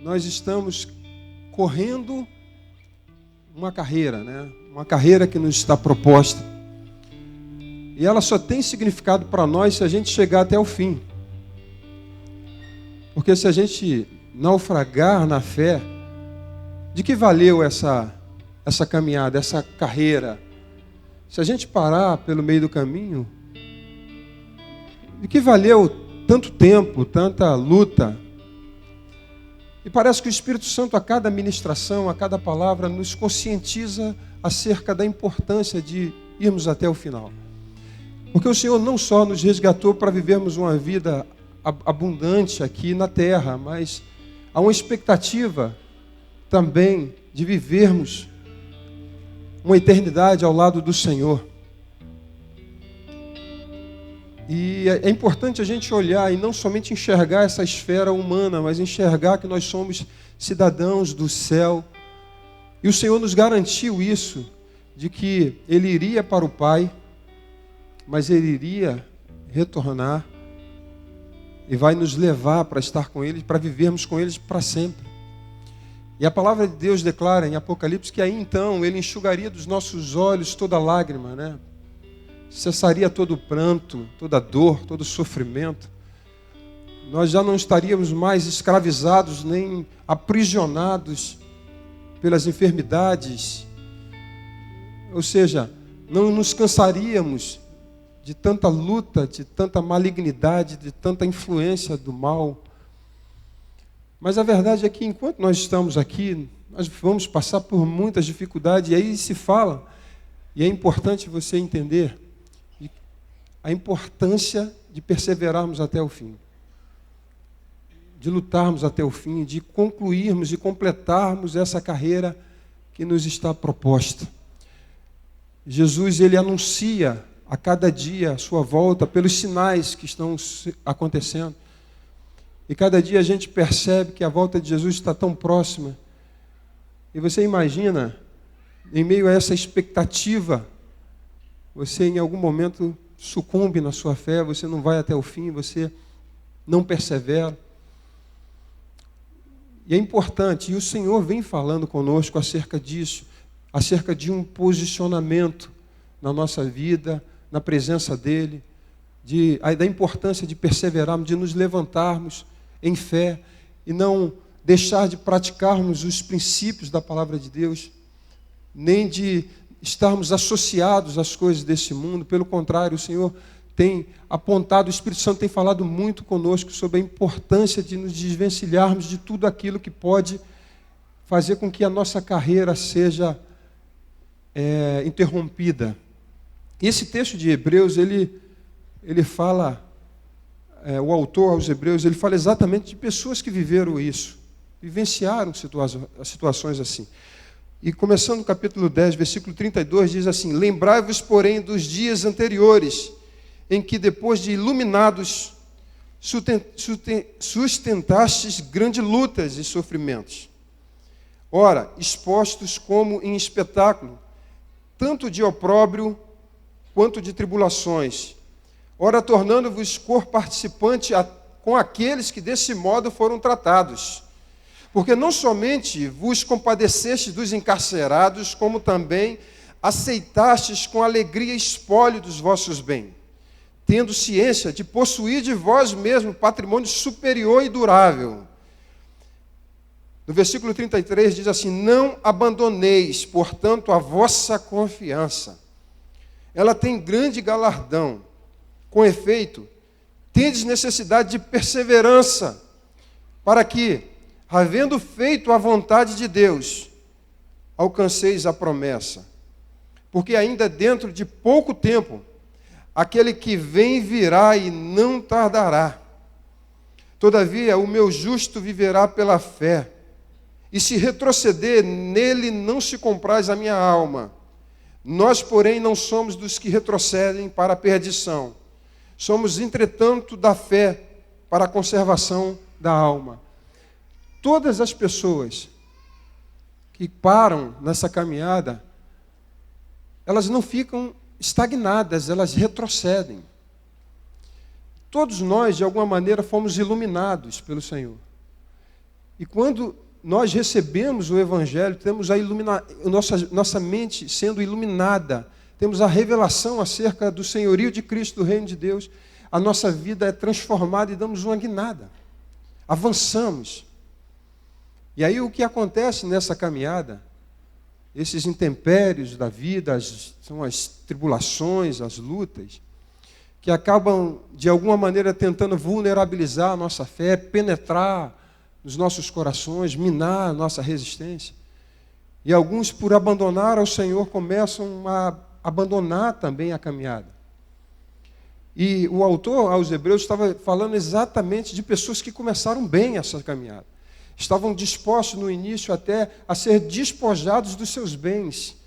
nós estamos correndo uma carreira, né? Uma carreira que nos está proposta. E ela só tem significado para nós se a gente chegar até o fim. Porque se a gente naufragar na fé, de que valeu essa caminhada, essa carreira? Se a gente parar pelo meio do caminho, de que valeu tanto tempo, tanta luta? E parece que o Espírito Santo, a cada ministração, a cada palavra, nos conscientiza acerca da importância de irmos até o final. Porque o Senhor não só nos resgatou para vivermos uma vida abundante aqui na terra, mas há uma expectativa também de vivermos uma eternidade ao lado do Senhor. E é importante a gente olhar e não somente enxergar essa esfera humana, mas enxergar que nós somos cidadãos do céu. E o Senhor nos garantiu isso, de que Ele iria para o Pai, mas Ele iria retornar e vai nos levar para estar com Ele, para vivermos com Ele para sempre. E a palavra de Deus declara em Apocalipse que aí então Ele enxugaria dos nossos olhos toda lágrima, né? Cessaria todo o pranto, toda dor, todo o sofrimento. Nós já não estaríamos mais escravizados nem aprisionados pelas enfermidades. Ou seja, não nos cansaríamos de tanta luta, de tanta malignidade, de tanta influência do mal. Mas a verdade é que enquanto nós estamos aqui, nós vamos passar por muitas dificuldades. E aí se fala, e é importante você entender, a importância de perseverarmos até o fim. De lutarmos até o fim, de concluirmos e completarmos essa carreira que nos está proposta. Jesus, Ele anuncia a cada dia a sua volta pelos sinais que estão acontecendo. E cada dia a gente percebe que a volta de Jesus está tão próxima. E você imagina, em meio a essa expectativa, você em algum momento sucumbe na sua fé, você não vai até o fim, você não persevera. E é importante, e o Senhor vem falando conosco acerca disso, acerca de um posicionamento na nossa vida, na presença dEle, da importância de perseverarmos, de nos levantarmos em fé e não deixar de praticarmos os princípios da palavra de Deus, nem de estarmos associados às coisas desse mundo. Pelo contrário, o Senhor tem apontado, o Espírito Santo tem falado muito conosco sobre a importância de nos desvencilharmos de tudo aquilo que pode fazer com que a nossa carreira seja interrompida. E esse texto de Hebreus, ele fala, o autor aos Hebreus, ele fala exatamente de pessoas que viveram isso, vivenciaram situações assim. E começando no capítulo 10, versículo 32, diz assim: lembrai-vos, porém, dos dias anteriores, em que depois de iluminados, sustentastes grandes lutas e sofrimentos. Ora, expostos como em espetáculo, tanto de opróbrio quanto de tribulações. Ora, tornando-vos corparticipante com aqueles que desse modo foram tratados. Porque não somente vos compadecestes dos encarcerados, como também aceitastes com alegria espólio dos vossos bens, tendo ciência de possuir de vós mesmo patrimônio superior e durável. No versículo 33 diz assim: não abandoneis, portanto, a vossa confiança. Ela tem grande galardão. Com efeito, tendes necessidade de perseverança, para que, havendo feito a vontade de Deus, alcanceis a promessa. Porque ainda dentro de pouco tempo, aquele que vem virá e não tardará. Todavia, o meu justo viverá pela fé. E se retroceder, nele não se compraz a minha alma. Nós, porém, não somos dos que retrocedem para a perdição. Somos, entretanto, da fé para a conservação da alma. Todas as pessoas que param nessa caminhada, elas não ficam estagnadas, elas retrocedem. Todos nós, de alguma maneira, fomos iluminados pelo Senhor. E quando nós recebemos o Evangelho, temos nossa mente sendo iluminada, temos a revelação acerca do senhorio de Cristo, do reino de Deus, a nossa vida é transformada e damos uma guinada. Avançamos. E aí o que acontece nessa caminhada, esses intempéries da vida, são as tribulações, as lutas, que acabam, de alguma maneira, tentando vulnerabilizar a nossa fé, penetrar nos nossos corações, minar a nossa resistência. E alguns, por abandonar ao Senhor, começam a abandonar também a caminhada. E o autor aos Hebreus estava falando exatamente de pessoas que começaram bem essa caminhada. Estavam dispostos no início até a ser despojados dos seus bens.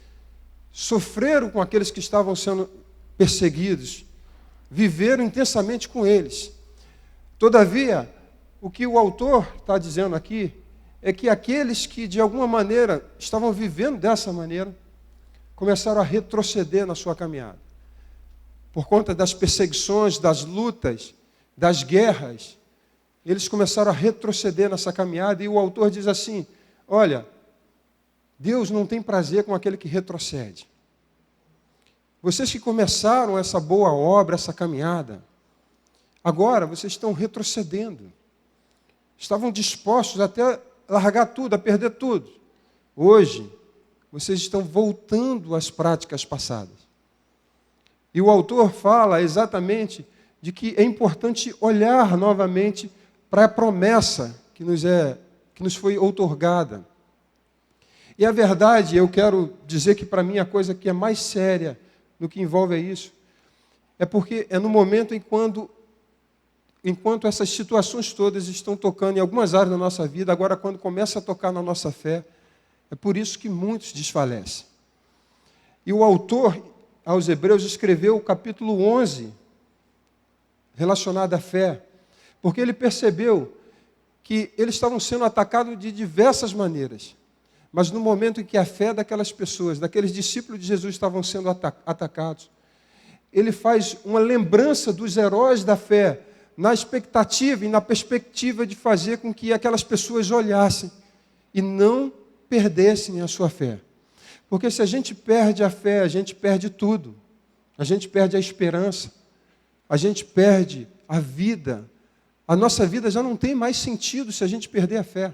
Sofreram com aqueles que estavam sendo perseguidos. Viveram intensamente com eles. Todavia, o que o autor está dizendo aqui é que aqueles que de alguma maneira estavam vivendo dessa maneira, começaram a retroceder na sua caminhada. Por conta das perseguições, das lutas, das guerras, eles começaram a retroceder nessa caminhada, e o autor diz assim: olha, Deus não tem prazer com aquele que retrocede. Vocês que começaram essa boa obra, essa caminhada, agora vocês estão retrocedendo. Estavam dispostos até a largar tudo, a perder tudo. Hoje, vocês estão voltando às práticas passadas. E o autor fala exatamente de que é importante olhar novamente para a promessa que nos foi outorgada. E a verdade, eu quero dizer que para mim a coisa que é mais séria no que envolve isso, é porque é no momento enquanto essas situações todas estão tocando em algumas áreas da nossa vida, agora quando começa a tocar na nossa fé, é por isso que muitos desfalecem. E o autor aos Hebreus escreveu o capítulo 11, relacionado à fé, porque ele percebeu que eles estavam sendo atacados de diversas maneiras. Mas no momento em que a fé daquelas pessoas, daqueles discípulos de Jesus estavam sendo atacados, ele faz uma lembrança dos heróis da fé, na expectativa e na perspectiva de fazer com que aquelas pessoas olhassem e não perdessem a sua fé. Porque se a gente perde a fé, a gente perde tudo. A gente perde a esperança, a gente perde a vida. A nossa vida já não tem mais sentido se a gente perder a fé.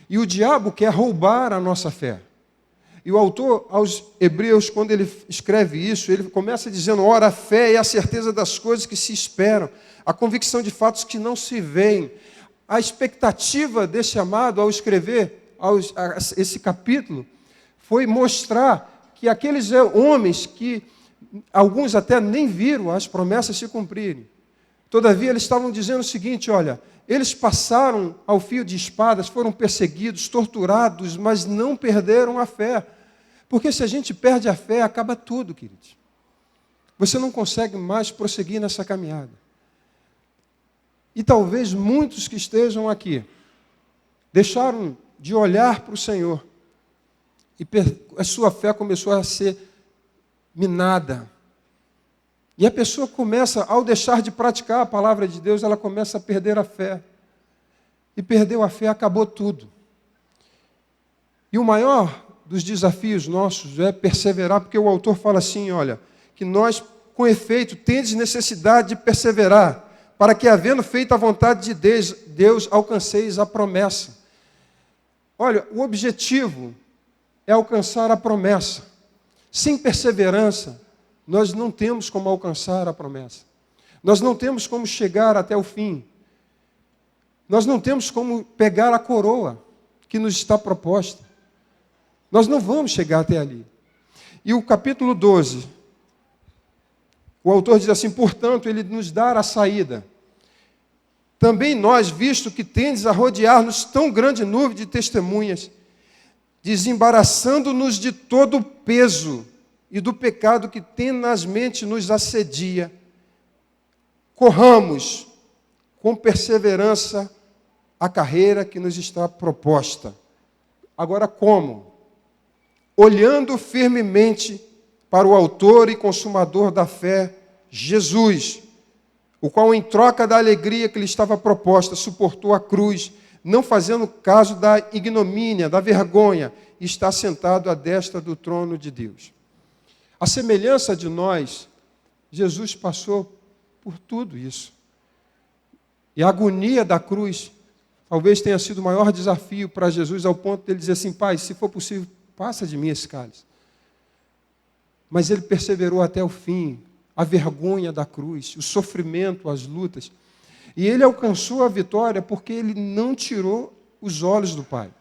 E o diabo quer roubar a nossa fé. E o autor aos Hebreus, quando ele escreve isso, ele começa dizendo: ora, a fé é a certeza das coisas que se esperam, a convicção de fatos que não se veem. A expectativa desse amado ao escrever esse capítulo foi mostrar que aqueles homens que alguns até nem viram as promessas se cumprirem. Todavia, eles estavam dizendo o seguinte: olha, eles passaram ao fio de espadas, foram perseguidos, torturados, mas não perderam a fé. Porque se a gente perde a fé, acaba tudo, queridos. Você não consegue mais prosseguir nessa caminhada. E talvez muitos que estejam aqui deixaram de olhar para o Senhor e a sua fé começou a ser minada. E a pessoa começa, ao deixar de praticar a palavra de Deus, ela começa a perder a fé. E perdeu a fé, acabou tudo. E o maior dos desafios nossos é perseverar, porque o autor fala assim, olha, que nós, com efeito, tendes necessidade de perseverar, para que, havendo feito a vontade de Deus, alcanceis a promessa. Olha, o objetivo é alcançar a promessa. Sem perseverança, nós não temos como alcançar a promessa. Nós não temos como chegar até o fim. Nós não temos como pegar a coroa que nos está proposta. Nós não vamos chegar até ali. E o capítulo 12, o autor diz assim: portanto, ele nos dá a saída. Também nós, visto que tendes a rodear-nos tão grande nuvem de testemunhas, desembaraçando-nos de todo o peso e do pecado que tenazmente nos assedia, corramos com perseverança a carreira que nos está proposta. Agora como? Olhando firmemente para o autor e consumador da fé, Jesus, o qual, em troca da alegria que lhe estava proposta, suportou a cruz, não fazendo caso da ignomínia, da vergonha, e está sentado à destra do trono de Deus. A semelhança de nós, Jesus passou por tudo isso. E a agonia da cruz talvez tenha sido o maior desafio para Jesus, ao ponto de ele dizer assim: Pai, se for possível, passa de mim esse cálice. Mas ele perseverou até o fim, a vergonha da cruz, o sofrimento, as lutas. E ele alcançou a vitória porque ele não tirou os olhos do Pai.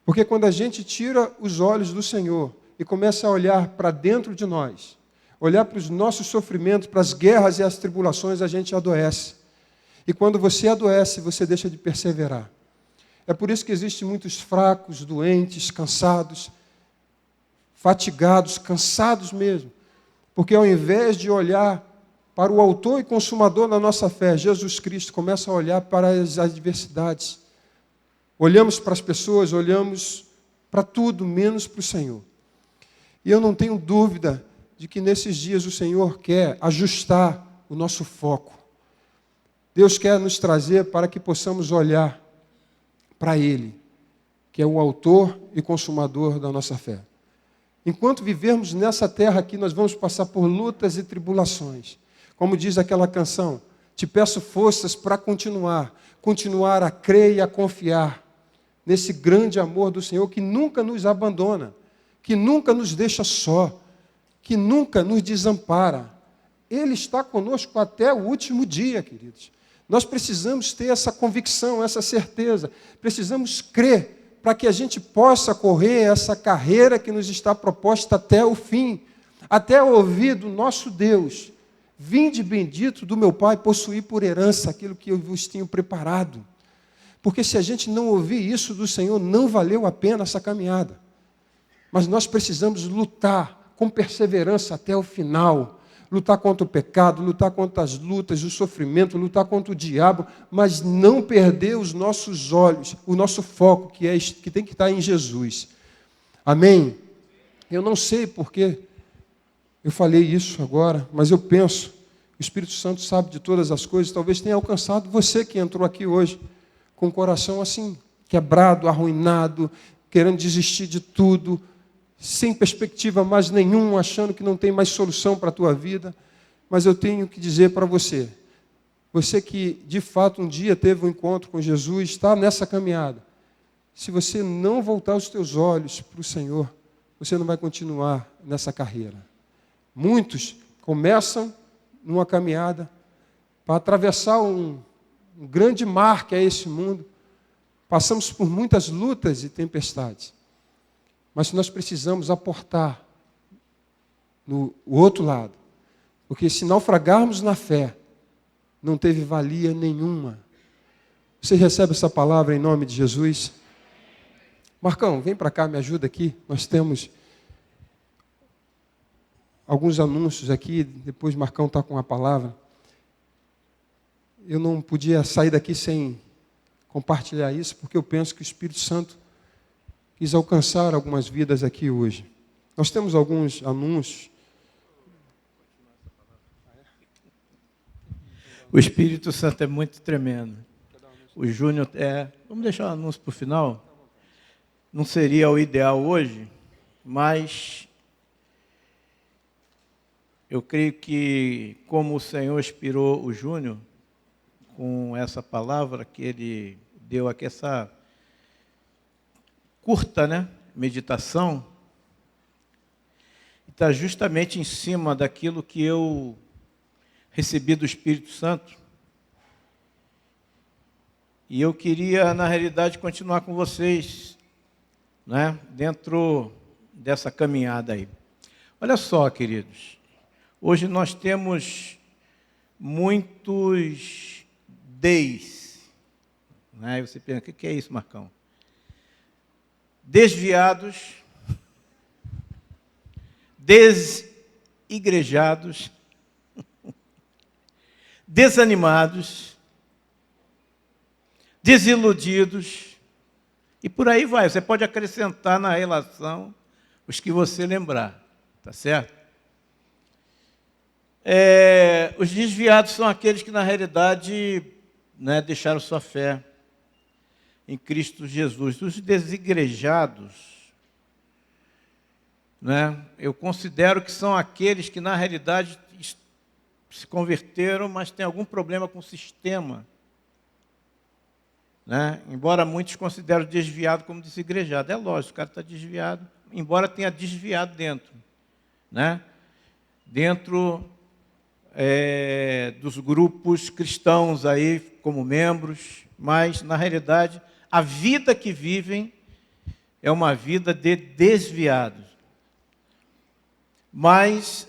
Porque quando a gente tira os olhos do Senhor e começa a olhar para dentro de nós, olhar para os nossos sofrimentos, para as guerras e as tribulações, a gente adoece. E quando você adoece, você deixa de perseverar. É por isso que existem muitos fracos, doentes, cansados, fatigados, cansados mesmo. Porque ao invés de olhar para o autor e consumador da nossa fé, Jesus Cristo, começa a olhar para as adversidades. Olhamos para as pessoas, olhamos para tudo, menos para o Senhor. E eu não tenho dúvida de que nesses dias o Senhor quer ajustar o nosso foco. Deus quer nos trazer para que possamos olhar para Ele, que é o autor e consumador da nossa fé. Enquanto vivermos nessa terra aqui, nós vamos passar por lutas e tribulações. Como diz aquela canção, te peço forças para continuar a crer e a confiar nesse grande amor do Senhor que nunca nos abandona, que nunca nos deixa só, que nunca nos desampara. Ele está conosco até o último dia, queridos. Nós precisamos ter essa convicção, essa certeza. Precisamos crer para que a gente possa correr essa carreira que nos está proposta até o fim, até ouvir do nosso Deus: vinde bendito do meu Pai, possuir por herança aquilo que eu vos tinha preparado. Porque se a gente não ouvir isso do Senhor, não valeu a pena essa caminhada. Mas nós precisamos lutar com perseverança até o final. Lutar contra o pecado, lutar contra as lutas, o sofrimento, lutar contra o diabo, mas não perder os nossos olhos, o nosso foco, que tem que estar em Jesus. Amém? Eu não sei porque eu falei isso agora, mas eu penso, o Espírito Santo sabe de todas as coisas, talvez tenha alcançado você que entrou aqui hoje, com o coração assim, quebrado, arruinado, querendo desistir de tudo, sem perspectiva mais nenhuma, achando que não tem mais solução para a tua vida. Mas eu tenho que dizer para você, você que de fato um dia teve um encontro com Jesus, está nessa caminhada, se você não voltar os teus olhos para o Senhor, você não vai continuar nessa carreira. Muitos começam numa caminhada para atravessar um grande mar que é esse mundo, passamos por muitas lutas e tempestades. Mas nós precisamos aportar no outro lado. Porque se naufragarmos na fé, não teve valia nenhuma. Você recebe essa palavra em nome de Jesus? Marcão, vem para cá, me ajuda aqui. Nós temos alguns anúncios aqui, depois Marcão está com a palavra. Eu não podia sair daqui sem compartilhar isso, porque eu penso que o Espírito Santo quis alcançar algumas vidas aqui hoje. Nós temos alguns anúncios. O Espírito Santo é muito tremendo. O Júnior Vamos deixar o anúncio para o final. Não seria o ideal hoje, mas eu creio que, como o Senhor inspirou o Júnior com essa palavra que ele deu aqui, essa curta, meditação, está justamente em cima daquilo que eu recebi do Espírito Santo. E eu queria, na realidade, continuar com vocês, dentro dessa caminhada aí. Olha só, queridos, hoje nós temos muitos Ds. Aí você pensa, o que é isso, Marcão? Desviados, desigrejados, desanimados, desiludidos, e por aí vai. Você pode acrescentar na relação os que você lembrar, tá certo? Os desviados são aqueles que, na realidade, deixaram sua fé, em Cristo Jesus. Os desigrejados, né, eu considero que são aqueles que, na realidade, se converteram, mas têm algum problema com o sistema. Né? Embora muitos considerem desviado como desigrejado. É lógico, o cara está desviado, embora tenha desviado dentro. Né? Dentro dos grupos cristãos aí, como membros, mas, na realidade, a vida que vivem é uma vida de desviados. Mas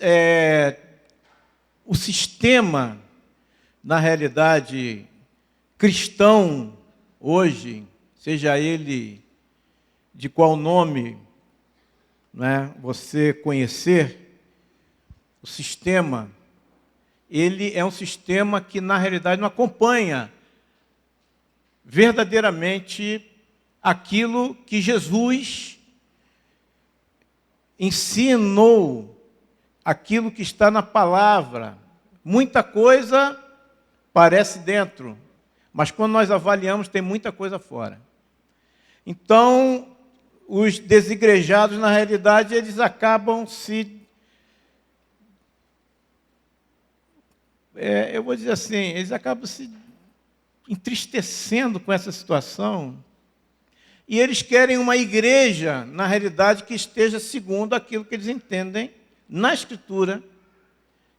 o sistema, na realidade, cristão, hoje, seja ele de qual nome, né, você conhecer, o sistema, ele é um sistema que, na realidade, não acompanha verdadeiramente aquilo que Jesus ensinou, aquilo que está na palavra. Muita coisa parece dentro, mas quando nós avaliamos, tem muita coisa fora. Então, os desigrejados, na realidade, eles acabam eu vou dizer assim, eles acabam se entristecendo com essa situação, e eles querem uma igreja, na realidade, que esteja segundo aquilo que eles entendem na Escritura,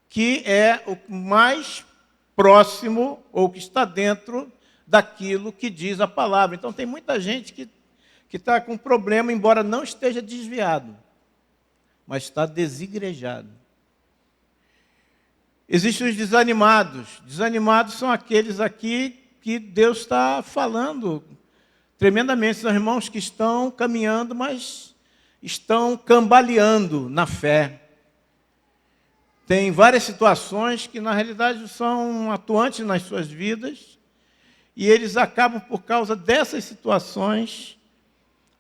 que é o mais próximo, ou que está dentro daquilo que diz a palavra. Então, tem muita gente que está com problema, embora não esteja desviado, mas está desigrejado. Existem os desanimados. Desanimados são aqueles aqui que Deus está falando tremendamente. São irmãos que estão caminhando, mas estão cambaleando na fé. Tem várias situações que, na realidade, são atuantes nas suas vidas, e eles acabam, por causa dessas situações,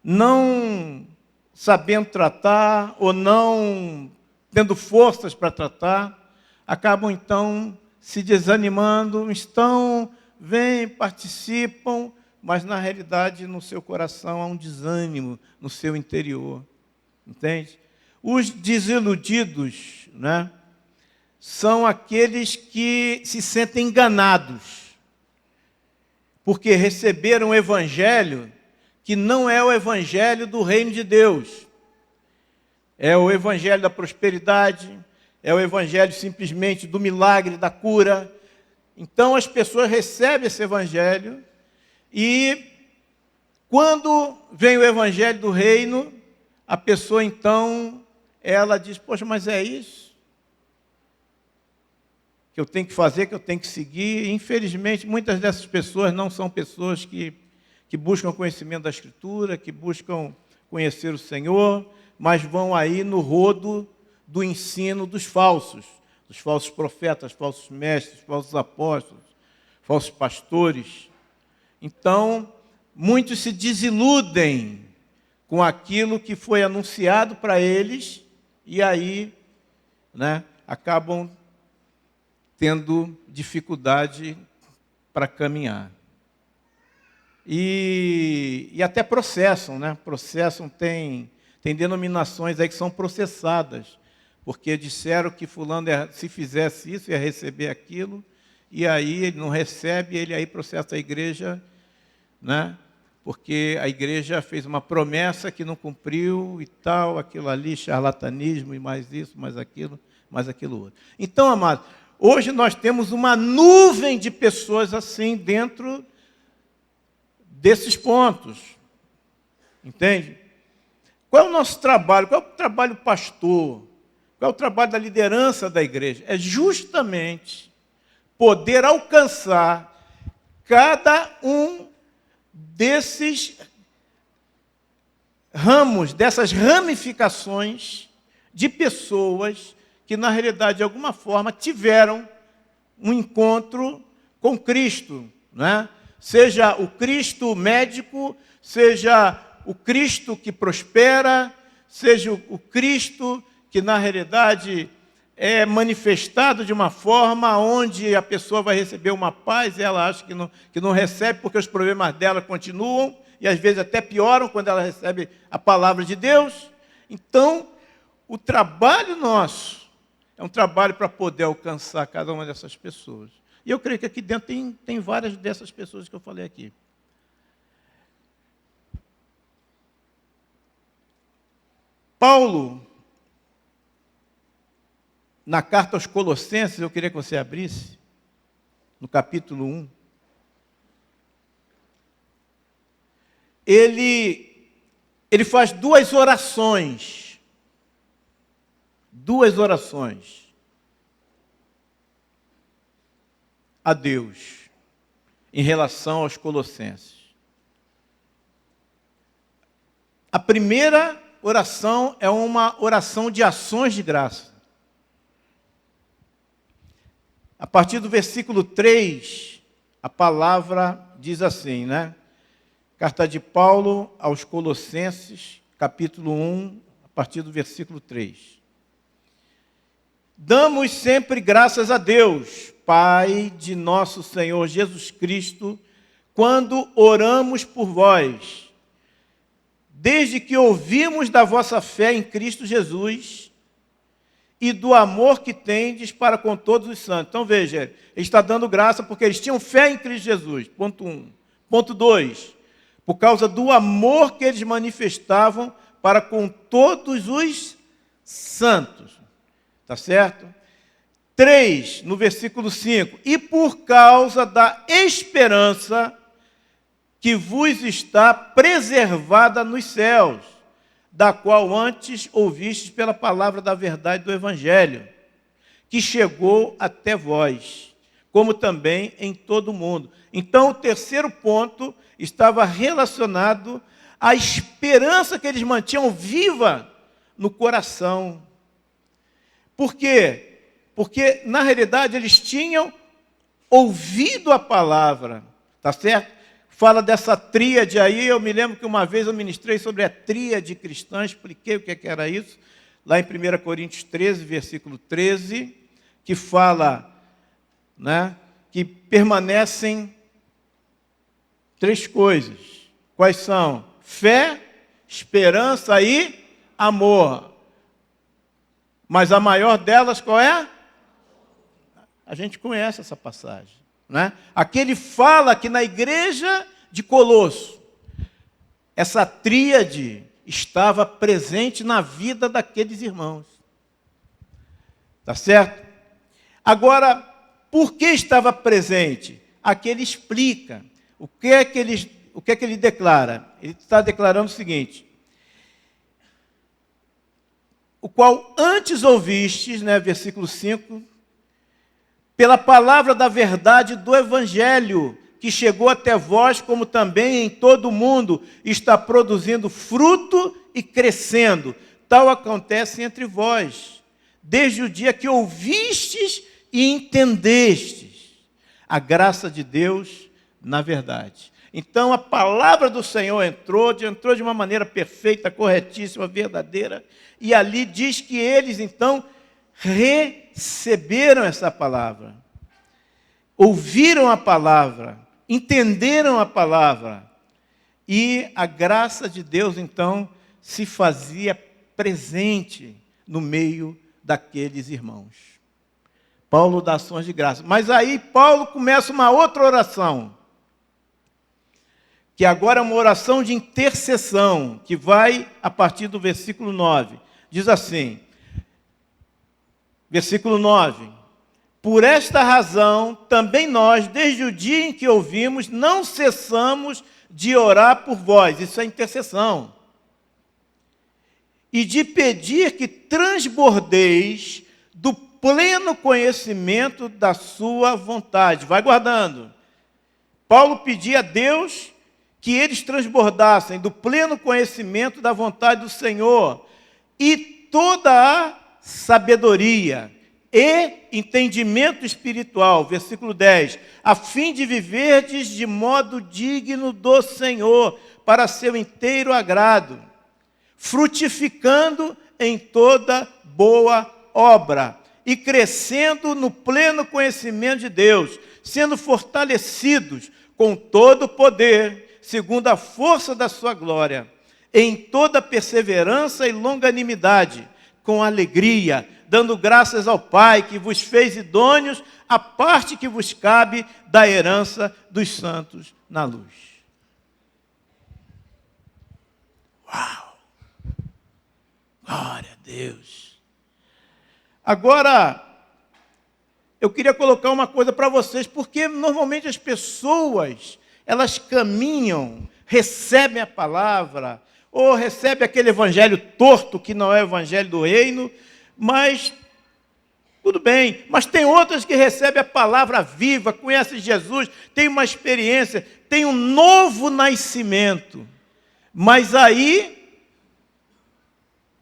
não sabendo tratar, ou não tendo forças para tratar, acabam, então, se desanimando, vêm, participam, mas, na realidade, no seu coração há um desânimo no seu interior. Entende? Os desiludidos, né, são aqueles que se sentem enganados, porque receberam um evangelho que não é o evangelho do reino de Deus. É o evangelho da prosperidade, é o evangelho simplesmente do milagre, da cura. Então as pessoas recebem esse evangelho e, quando vem o evangelho do reino, a pessoa então, ela diz, poxa, mas é isso que eu tenho que fazer, que eu tenho que seguir. E, infelizmente, muitas dessas pessoas não são pessoas que buscam conhecimento da Escritura, que buscam conhecer o Senhor, mas vão aí no rodo do ensino dos falsos profetas, falsos mestres, falsos apóstolos, falsos pastores. Então, muitos se desiludem com aquilo que foi anunciado para eles, e aí, né, acabam tendo dificuldade para caminhar. E até processam, né? Processam, tem denominações aí que são processadas, porque disseram que fulano, se fizesse isso, ia receber aquilo, e aí ele não recebe, ele aí processa a igreja, né? Porque a igreja fez uma promessa que não cumpriu e tal, aquilo ali, charlatanismo, e mais isso, mais aquilo outro. Então, amados, hoje nós temos uma nuvem de pessoas assim dentro desses pontos. Entende? Qual é o nosso trabalho? Qual é o trabalho do pastor? Qual é o trabalho da liderança da igreja? É justamente poder alcançar cada um desses ramos, dessas ramificações de pessoas que, na realidade, de alguma forma, tiveram um encontro com Cristo, né? Seja o Cristo médico, seja o Cristo que prospera, seja o Cristo que, na realidade, é manifestado de uma forma onde a pessoa vai receber uma paz e ela acha que não recebe porque os problemas dela continuam e às vezes até pioram quando ela recebe a palavra de Deus. Então, o trabalho nosso é um trabalho para poder alcançar cada uma dessas pessoas. E eu creio que aqui dentro tem várias dessas pessoas que eu falei aqui. Paulo, na carta aos Colossenses, eu queria que você abrisse, no capítulo 1. Ele faz duas orações. Duas orações a Deus em relação aos Colossenses. A primeira oração é uma oração de ações de graça. A partir do versículo 3, a palavra diz assim, né? Carta de Paulo aos Colossenses, capítulo 1, a partir do versículo 3. Damos sempre graças a Deus, Pai de nosso Senhor Jesus Cristo, quando oramos por vós, desde que ouvimos da vossa fé em Cristo Jesus e do amor que tendes para com todos os santos. Então veja, ele está dando graça porque eles tinham fé em Cristo Jesus, ponto 1. Ponto 2, por causa do amor que eles manifestavam para com todos os santos. Está certo? 3, no versículo 5, e por causa da esperança que vos está preservada nos céus, da qual antes ouvistes pela palavra da verdade do Evangelho, que chegou até vós, como também em todo o mundo. Então, o terceiro ponto estava relacionado à esperança que eles mantinham viva no coração. Por quê? Porque, na realidade, eles tinham ouvido a palavra, tá certo? Fala dessa tríade aí, eu me lembro que uma vez eu ministrei sobre a tríade cristã, expliquei o que era isso, lá em 1 Coríntios 13, versículo 13, que fala, né, que permanecem três coisas. Quais são? Fé, esperança e amor. Mas a maior delas qual é? A gente conhece essa passagem, né? Aqui ele fala que na igreja de Colosso, essa tríade estava presente na vida daqueles irmãos. Tá certo? Agora, por que estava presente? Aqui ele explica. O que é que ele declara? Ele está declarando o seguinte: o qual antes ouvistes, né, versículo 5, pela palavra da verdade do Evangelho, que chegou até vós, como também em todo o mundo, está produzindo fruto e crescendo. Tal acontece entre vós, desde o dia que ouvistes e entendestes a graça de Deus na verdade. Então, a palavra do Senhor entrou de uma maneira perfeita, corretíssima, verdadeira, e ali diz que eles, então, receberam essa palavra, ouviram a palavra, entenderam a palavra, e a graça de Deus, então, se fazia presente no meio daqueles irmãos. Paulo dá ações de graça. Mas aí Paulo começa uma outra oração, que agora é uma oração de intercessão, que vai a partir do versículo 9. Diz assim, versículo 9: por esta razão, também nós, desde o dia em que ouvimos, não cessamos de orar por vós. Isso é intercessão. E de pedir que transbordeis do pleno conhecimento da sua vontade. Vai guardando. Paulo pedia a Deus que eles transbordassem do pleno conhecimento da vontade do Senhor e toda a sabedoria e entendimento espiritual, versículo 10, a fim de viverdes de modo digno do Senhor, para seu inteiro agrado, frutificando em toda boa obra e crescendo no pleno conhecimento de Deus, sendo fortalecidos com todo o poder, segundo a força da sua glória, em toda perseverança e longanimidade, com alegria, dando graças ao Pai que vos fez idôneos à parte que vos cabe da herança dos santos na luz. Uau! Glória a Deus! Agora, eu queria colocar uma coisa para vocês, porque normalmente as pessoas, elas caminham, recebem a palavra, ou recebem aquele evangelho torto, que não é o evangelho do reino, mas tudo bem. Mas tem outras que recebem a palavra viva, conhecem Jesus, têm uma experiência, têm um novo nascimento. Mas aí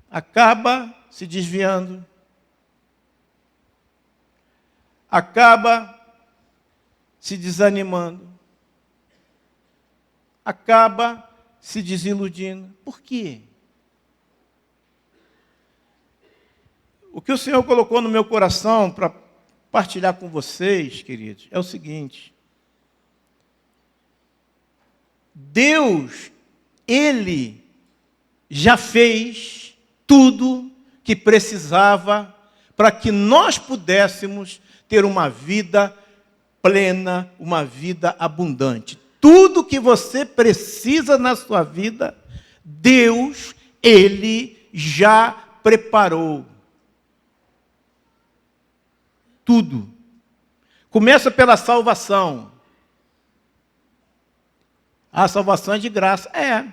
acaba se desviando. Acaba se desanimando. Acaba se desiludindo. Por quê? O que o Senhor colocou no meu coração para partilhar com vocês, queridos, é o seguinte. Deus, Ele já fez tudo que precisava para que nós pudéssemos ter uma vida plena, uma vida abundante. Tudo que você precisa na sua vida, Deus, Ele já preparou. Tudo. Começa pela salvação. A salvação é de graça. É.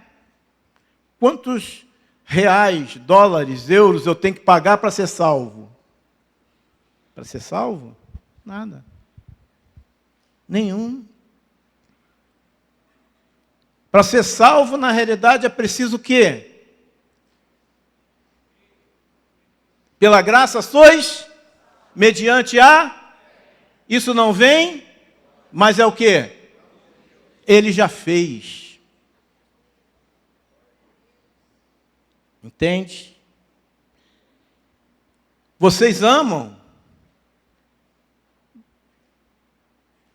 Quantos reais, dólares, euros eu tenho que pagar para ser salvo? Para ser salvo? Nada. Nenhum. Para ser salvo, na realidade, é preciso o quê? Pela graça sois, mediante a... Isso não vem, mas é o quê? Ele já fez. Entende? Vocês amam?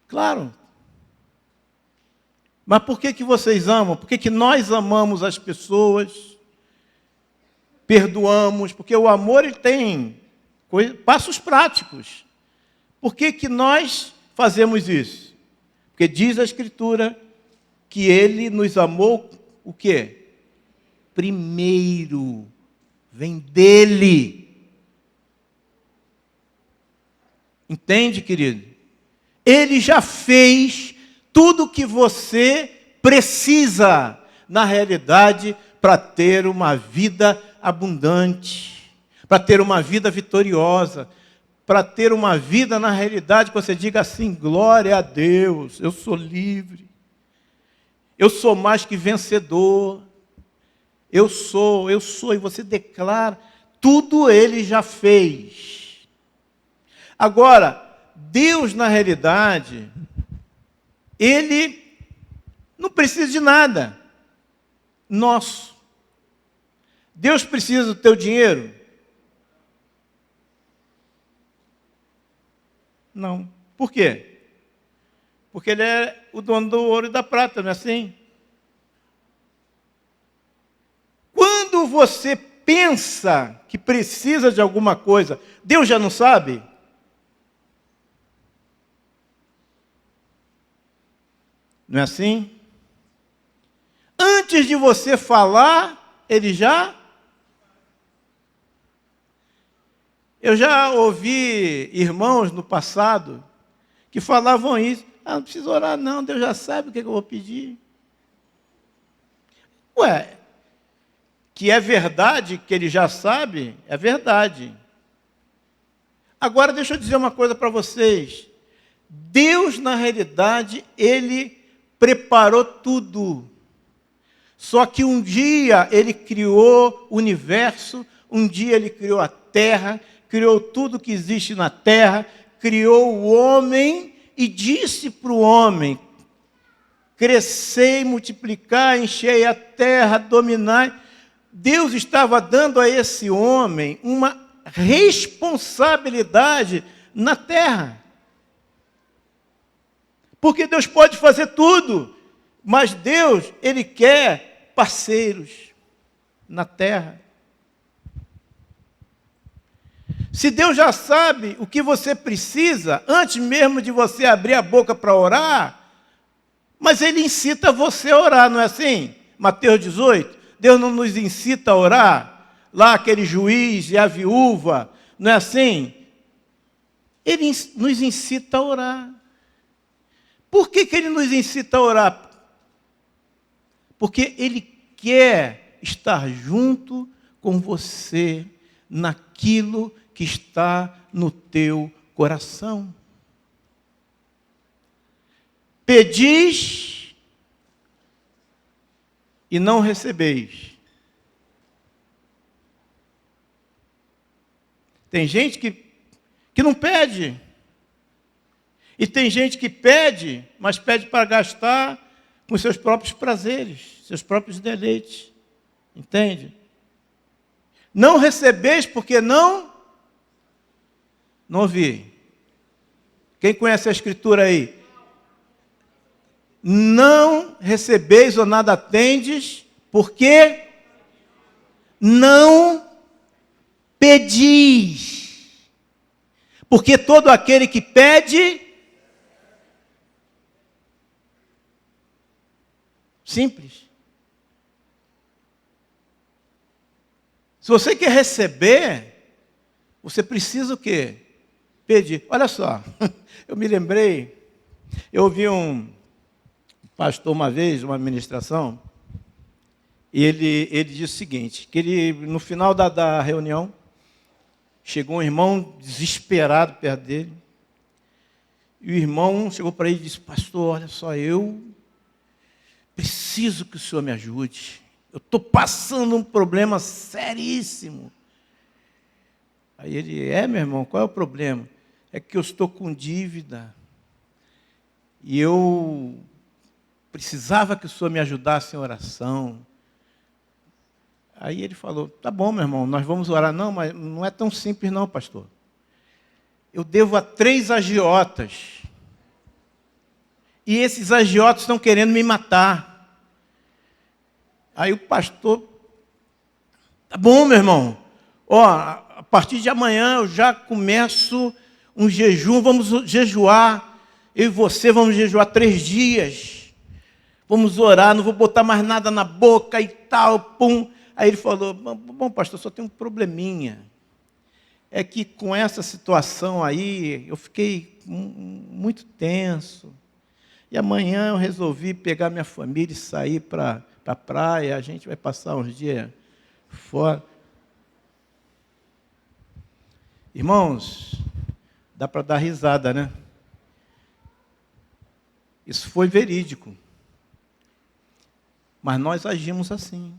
Claro. Mas por que vocês amam? Por que nós amamos as pessoas? Perdoamos? Porque o amor ele tem passos práticos. Por que nós fazemos isso? Porque diz a Escritura que Ele nos amou o quê? Primeiro. Vem dEle. Entende, querido? Ele já fez tudo o que você precisa, na realidade, para ter uma vida abundante, para ter uma vida vitoriosa, para ter uma vida, na realidade, que você diga assim, glória a Deus, eu sou livre, eu sou mais que vencedor, eu sou, e você declara, tudo Ele já fez. Agora, Deus, na realidade, Ele não precisa de nada nosso. Deus precisa do teu dinheiro? Não. Por quê? Porque Ele é o dono do ouro e da prata, não é assim? Quando você pensa que precisa de alguma coisa, Deus já não sabe? Não é assim? Antes de você falar, Ele já... Eu já ouvi irmãos no passado que falavam isso. Ah, não precisa orar não, Deus já sabe o que eu vou pedir. Ué, que é verdade que Ele já sabe, é verdade. Agora deixa eu dizer uma coisa para vocês. Deus, na realidade, Ele preparou tudo. Só que um dia Ele criou o universo, um dia Ele criou a terra, criou tudo que existe na terra, criou o homem e disse para o homem, crescei, multiplicai, enchei a terra, dominai. Deus estava dando a esse homem uma responsabilidade na terra. Porque Deus pode fazer tudo, mas Deus, Ele quer parceiros na terra. Se Deus já sabe o que você precisa, antes mesmo de você abrir a boca para orar, mas Ele incita você a orar, não é assim? Mateus 18, Deus não nos incita a orar? Lá aquele juiz e a viúva, não é assim? Ele nos incita a orar. Por que Ele nos incita a orar? Porque Ele quer estar junto com você naquilo que está no teu coração. Pedis e não recebeis. Tem gente que não pede. E tem gente que pede, mas pede para gastar com seus próprios prazeres, seus próprios deleites. Entende? Não recebeis porque não ouvi. Quem conhece a Escritura aí? Não recebeis ou nada tendes, porque não pedis. Porque todo aquele que pede, simples. Se você quer receber, você precisa o quê? Pedir. Olha só, eu me lembrei, eu ouvi um pastor uma vez, uma ministração, e ele disse o seguinte, que ele, no final da reunião, chegou um irmão desesperado perto dele, e o irmão chegou para ele e disse, pastor, olha só, eu preciso que o senhor me ajude, eu estou passando um problema seríssimo. Aí ele, meu irmão, qual é o problema? É que eu estou com dívida, e eu precisava que o senhor me ajudasse em oração. Aí ele falou, tá bom, meu irmão, nós vamos orar. Não, mas não é tão simples não, pastor. Eu devo a 3 agiotas. E esses agiotas estão querendo me matar. Aí o pastor, tá bom, meu irmão. Ó, a partir de amanhã eu já começo um jejum, vamos jejuar. Eu e você vamos jejuar 3 dias. Vamos orar, não vou botar mais nada na boca e tal, pum. Aí ele falou, bom, pastor, só tem um probleminha. É que com essa situação aí, eu fiquei muito tenso. E amanhã eu resolvi pegar minha família e sair para a praia. A gente vai passar uns dias fora. Irmãos, dá para dar risada, né? Isso foi verídico. Mas nós agimos assim.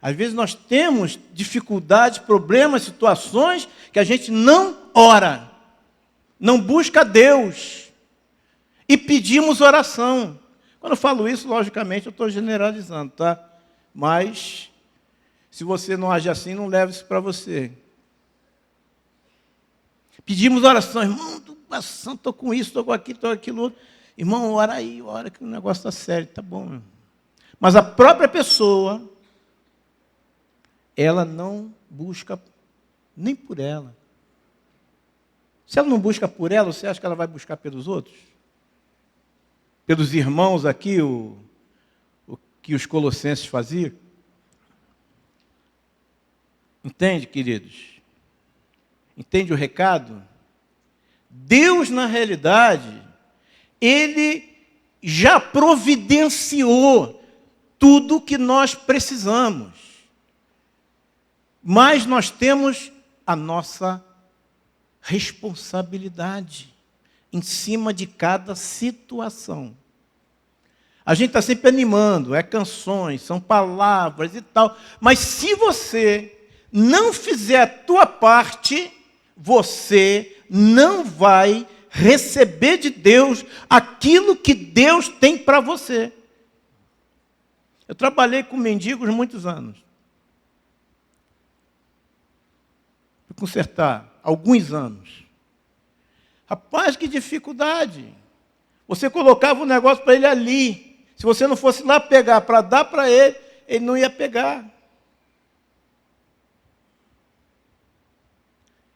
Às vezes nós temos dificuldades, problemas, situações que a gente não ora, não busca Deus e pedimos oração. Quando eu falo isso, logicamente, eu estou generalizando, tá? Mas, se você não age assim, não leve isso para você. Pedimos oração, irmão, estou com isso, estou com aquilo, estou com aquilo outro. Irmão, ora aí, ora que o negócio está sério, tá bom, meu. Mas a própria pessoa, ela não busca nem por ela. Se ela não busca por ela, você acha que ela vai buscar pelos outros? Pelos irmãos aqui, o que os colossenses faziam? Entende, queridos? Entende o recado? Deus, na realidade, Ele já providenciou tudo o que nós precisamos. Mas nós temos a nossa responsabilidade em cima de cada situação. A gente está sempre animando, canções, são palavras e tal. Mas se você não fizer a tua parte, você não vai receber de Deus aquilo que Deus tem para você. Eu trabalhei com mendigos muitos anos. consertar, alguns anos. Rapaz, que dificuldade. Você colocava o negócio para ele ali. Se você não fosse lá pegar para dar para ele, ele não ia pegar.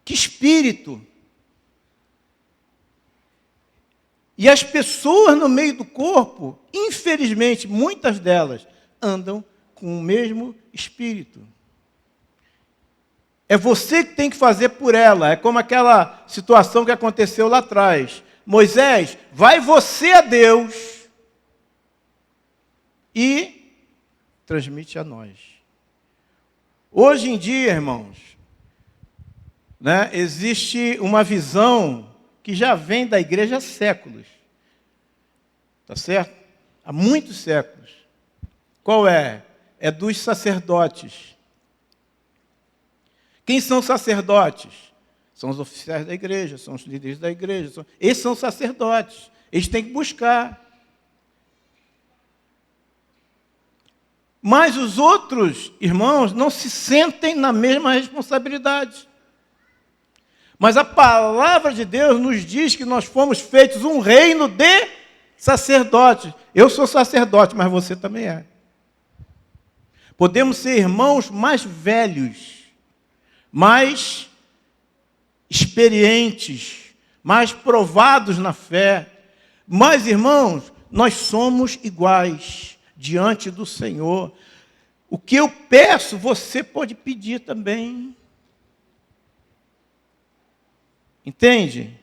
Que espírito. E as pessoas no meio do corpo, infelizmente, muitas delas, andam com o mesmo espírito. É você que tem que fazer por ela. É como aquela situação que aconteceu lá atrás. Moisés, vai você a Deus e transmite a nós. Hoje em dia, irmãos, né, existe uma visão que já vem da igreja há séculos. Tá certo? Há muitos séculos. Qual é? É dos sacerdotes. Quem são sacerdotes? São os oficiais da igreja, são os líderes da igreja. Esses são sacerdotes. Eles têm que buscar. Mas os outros irmãos não se sentem na mesma responsabilidade. Mas a palavra de Deus nos diz que nós fomos feitos um reino de sacerdotes. Eu sou sacerdote, mas você também é. Podemos ser irmãos mais velhos, mais experientes, mais provados na fé. Mas, irmãos, nós somos iguais diante do Senhor. O que eu peço, você pode pedir também. Entende?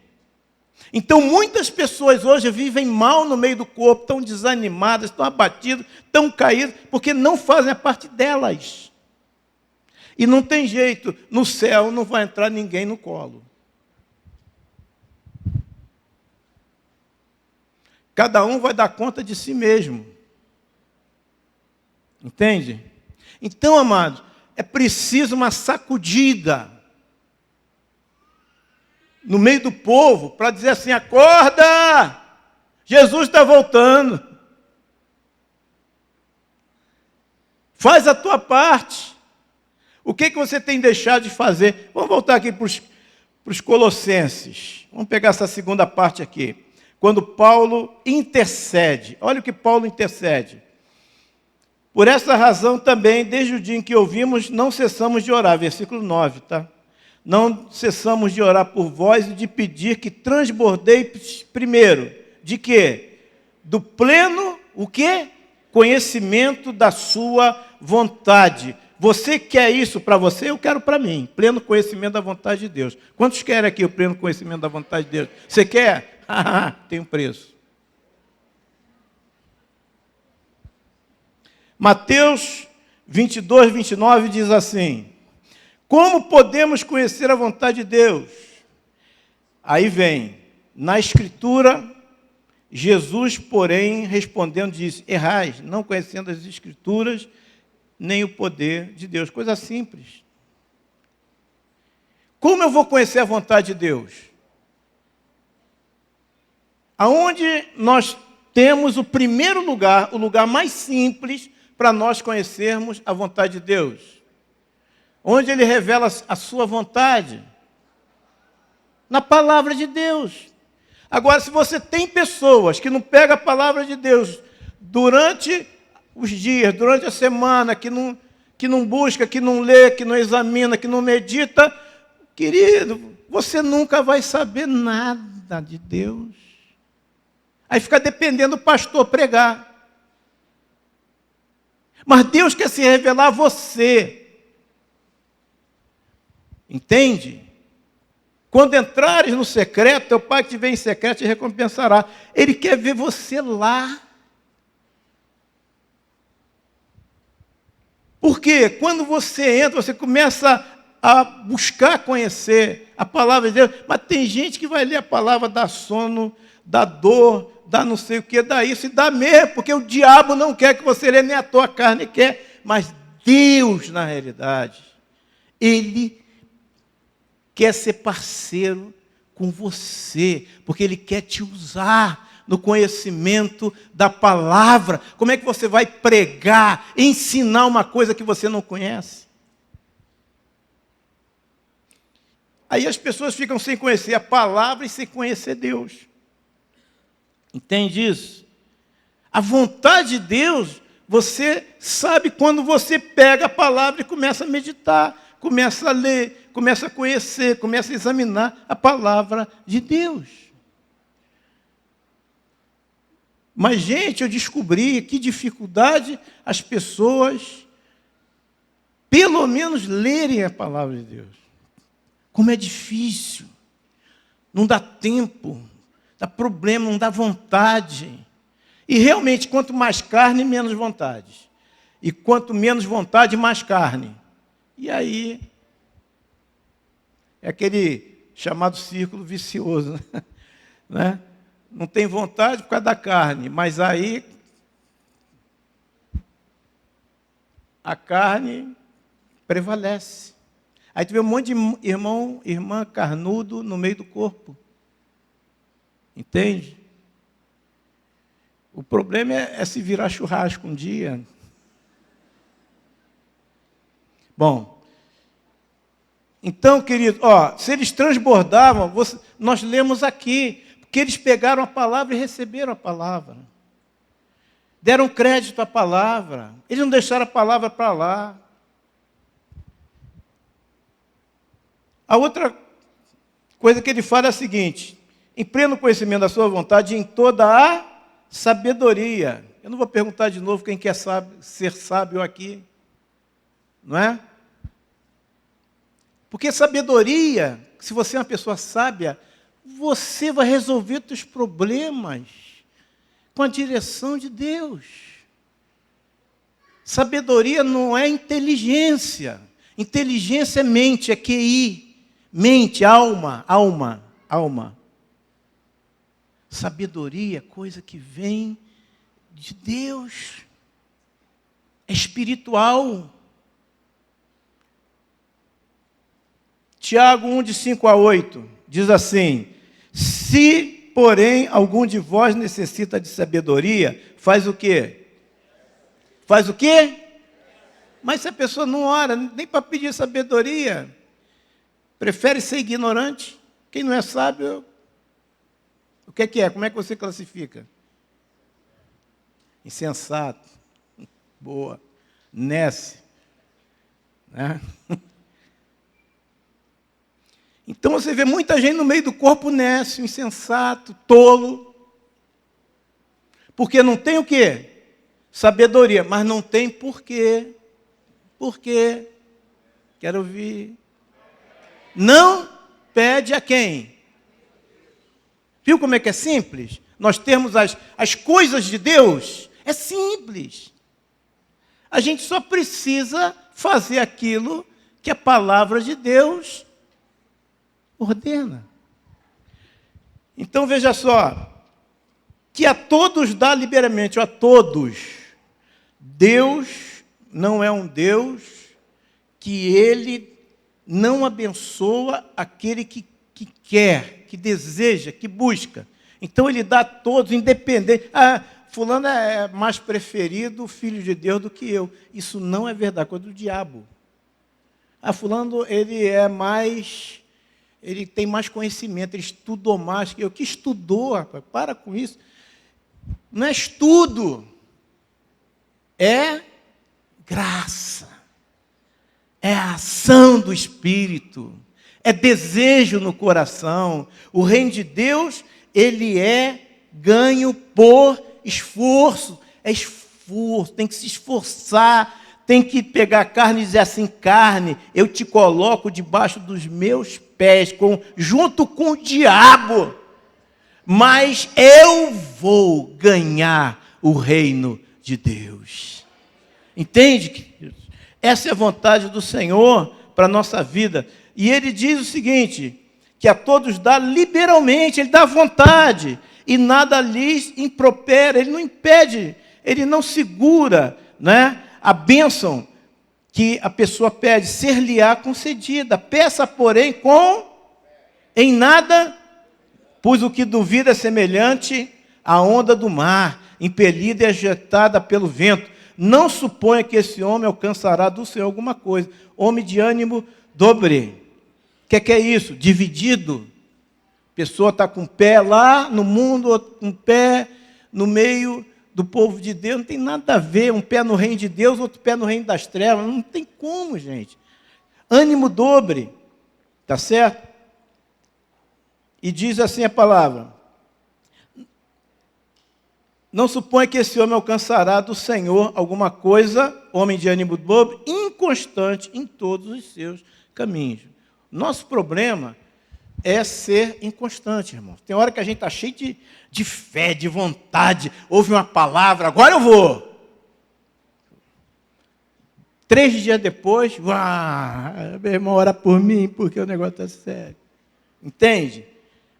Então, muitas pessoas hoje vivem mal no meio do corpo, estão desanimadas, estão abatidas, estão caídas, porque não fazem a parte delas. E não tem jeito, no céu não vai entrar ninguém no colo. Cada um vai dar conta de si mesmo. Entende? Então, amados, é preciso uma sacudida no meio do povo para dizer assim: acorda! Jesus está voltando. Faz a tua parte. O que você tem deixado de fazer? Vamos voltar aqui para os Colossenses. Vamos pegar essa segunda parte aqui. Quando Paulo intercede. Olha o que Paulo intercede. Por essa razão também, desde o dia em que ouvimos, não cessamos de orar. Versículo 9, tá? Não cessamos de orar por vós e de pedir que transbordeis primeiro. De quê? Do pleno, o quê? Conhecimento da sua vontade. Você quer isso para você? Eu quero para mim. Pleno conhecimento da vontade de Deus. Quantos querem aqui o pleno conhecimento da vontade de Deus? Você quer? Tem um preço. Mateus 22, 29 diz assim: como podemos conhecer a vontade de Deus? Aí vem, na Escritura, Jesus, porém, respondendo, disse: errais, não conhecendo as Escrituras, nem o poder de Deus. Coisa simples. Como eu vou conhecer a vontade de Deus? Aonde nós temos o primeiro lugar, o lugar mais simples para nós conhecermos a vontade de Deus? Onde Ele revela a sua vontade? Na palavra de Deus. Agora, se você tem pessoas que não pegam a palavra de Deus durante os dias, durante a semana, que não busca, que não lê, que não examina, que não medita, querido, você nunca vai saber nada de Deus. Aí fica dependendo do pastor pregar. Mas Deus quer se revelar a você. Entende? Quando entrares no secreto, teu Pai que te vê em secreto te recompensará. Ele quer ver você lá. Porque quando você entra, você começa a buscar conhecer a palavra de Deus. Mas tem gente que vai ler a palavra, dá sono, dá dor, dá não sei o que, dá isso e dá mesmo. Porque o diabo não quer que você leia, nem a tua carne quer. Mas Deus, na realidade, Ele quer ser parceiro com você, porque Ele quer te usar no conhecimento da palavra. Como é que você vai pregar, ensinar uma coisa que você não conhece? Aí as pessoas ficam sem conhecer a palavra e sem conhecer Deus. Entende isso? A vontade de Deus, você sabe quando você pega a palavra e começa a meditar, começa a ler, começa a conhecer, começa a examinar a palavra de Deus. Mas, gente, eu descobri que dificuldade as pessoas, pelo menos, lerem a palavra de Deus. Como é difícil. Não dá tempo, dá problema, não dá vontade. E realmente, quanto mais carne, menos vontade. E quanto menos vontade, mais carne. E aí, é aquele chamado círculo vicioso, né? Não tem vontade por causa da carne, mas aí a carne prevalece. Aí tu vê um monte de irmã carnudo no meio do corpo. Entende? O problema é se virar churrasco um dia. Bom, então, querido, se eles transbordavam, nós lemos aqui, porque eles pegaram a palavra e receberam a palavra. Deram crédito à palavra. Eles não deixaram a palavra para lá. A outra coisa que ele fala é a seguinte: em pleno conhecimento da sua vontade, em toda a sabedoria. Eu não vou perguntar de novo quem quer ser sábio aqui. Não é? Porque sabedoria, se você é uma pessoa sábia, você vai resolver os seus problemas com a direção de Deus. Sabedoria não é inteligência. Inteligência é mente, é QI. Mente, alma. Sabedoria é coisa que vem de Deus. É espiritual. Tiago 1, de 5 a 8, diz assim: se, porém, algum de vós necessita de sabedoria, faz o quê? Faz o quê? Mas se a pessoa não ora, nem para pedir sabedoria, prefere ser ignorante. Quem não é sábio, o que é? Como é que você classifica? Insensato. Boa. Nesse. Né? Então você vê muita gente no meio do corpo nécio, insensato, tolo. Porque não tem o quê? Sabedoria, mas não tem porquê. Por quê? Quero ouvir. Não pede a quem? Viu como é que é simples? Nós temos as coisas de Deus. É simples. A gente só precisa fazer aquilo que a palavra de Deus ordena. Então veja só, que a todos dá liberamente, a todos. Deus não é um Deus que ele não abençoa aquele que quer, que deseja, que busca. Então ele dá a todos, independente. Fulano é mais preferido, filho de Deus, do que eu. Isso não é verdade, coisa do diabo. Fulano, ele tem mais conhecimento, ele estudou mais que eu. Que estudou, rapaz? Para com isso. Não é estudo, é graça. É a ação do Espírito. É desejo no coração. O reino de Deus, ele é ganho por esforço. É esforço, tem que se esforçar. Tem que pegar a carne e dizer assim: carne, eu te coloco debaixo dos meus pés, junto com o diabo. Mas eu vou ganhar o reino de Deus. Entende, queridos? Essa é a vontade do Senhor para a nossa vida. E ele diz o seguinte, que a todos dá liberalmente, ele dá vontade, e nada lhes impropera, ele não impede, ele não segura, né, a bênção que a pessoa pede, ser-lhe-á concedida. Peça, porém, em nada, pois o que duvida é semelhante à onda do mar, impelida e agitada pelo vento. Não suponha que esse homem alcançará do Senhor alguma coisa. Homem de ânimo dobre. que é isso? Dividido. A pessoa está com um pé lá no mundo, outro com um pé no meio do povo de Deus. Não tem nada a ver, um pé no reino de Deus, outro pé no reino das trevas. Não tem como, gente. Ânimo dobre, tá certo? E diz assim a palavra: não suponha que esse homem alcançará do Senhor alguma coisa, homem de ânimo dobre, inconstante em todos os seus caminhos. Nosso problema é ser inconstante, irmão. Tem hora que a gente está cheio de fé, de vontade, ouve uma palavra, agora eu vou. 3 dias depois, meu irmão, ora por mim, porque o negócio está sério. Entende?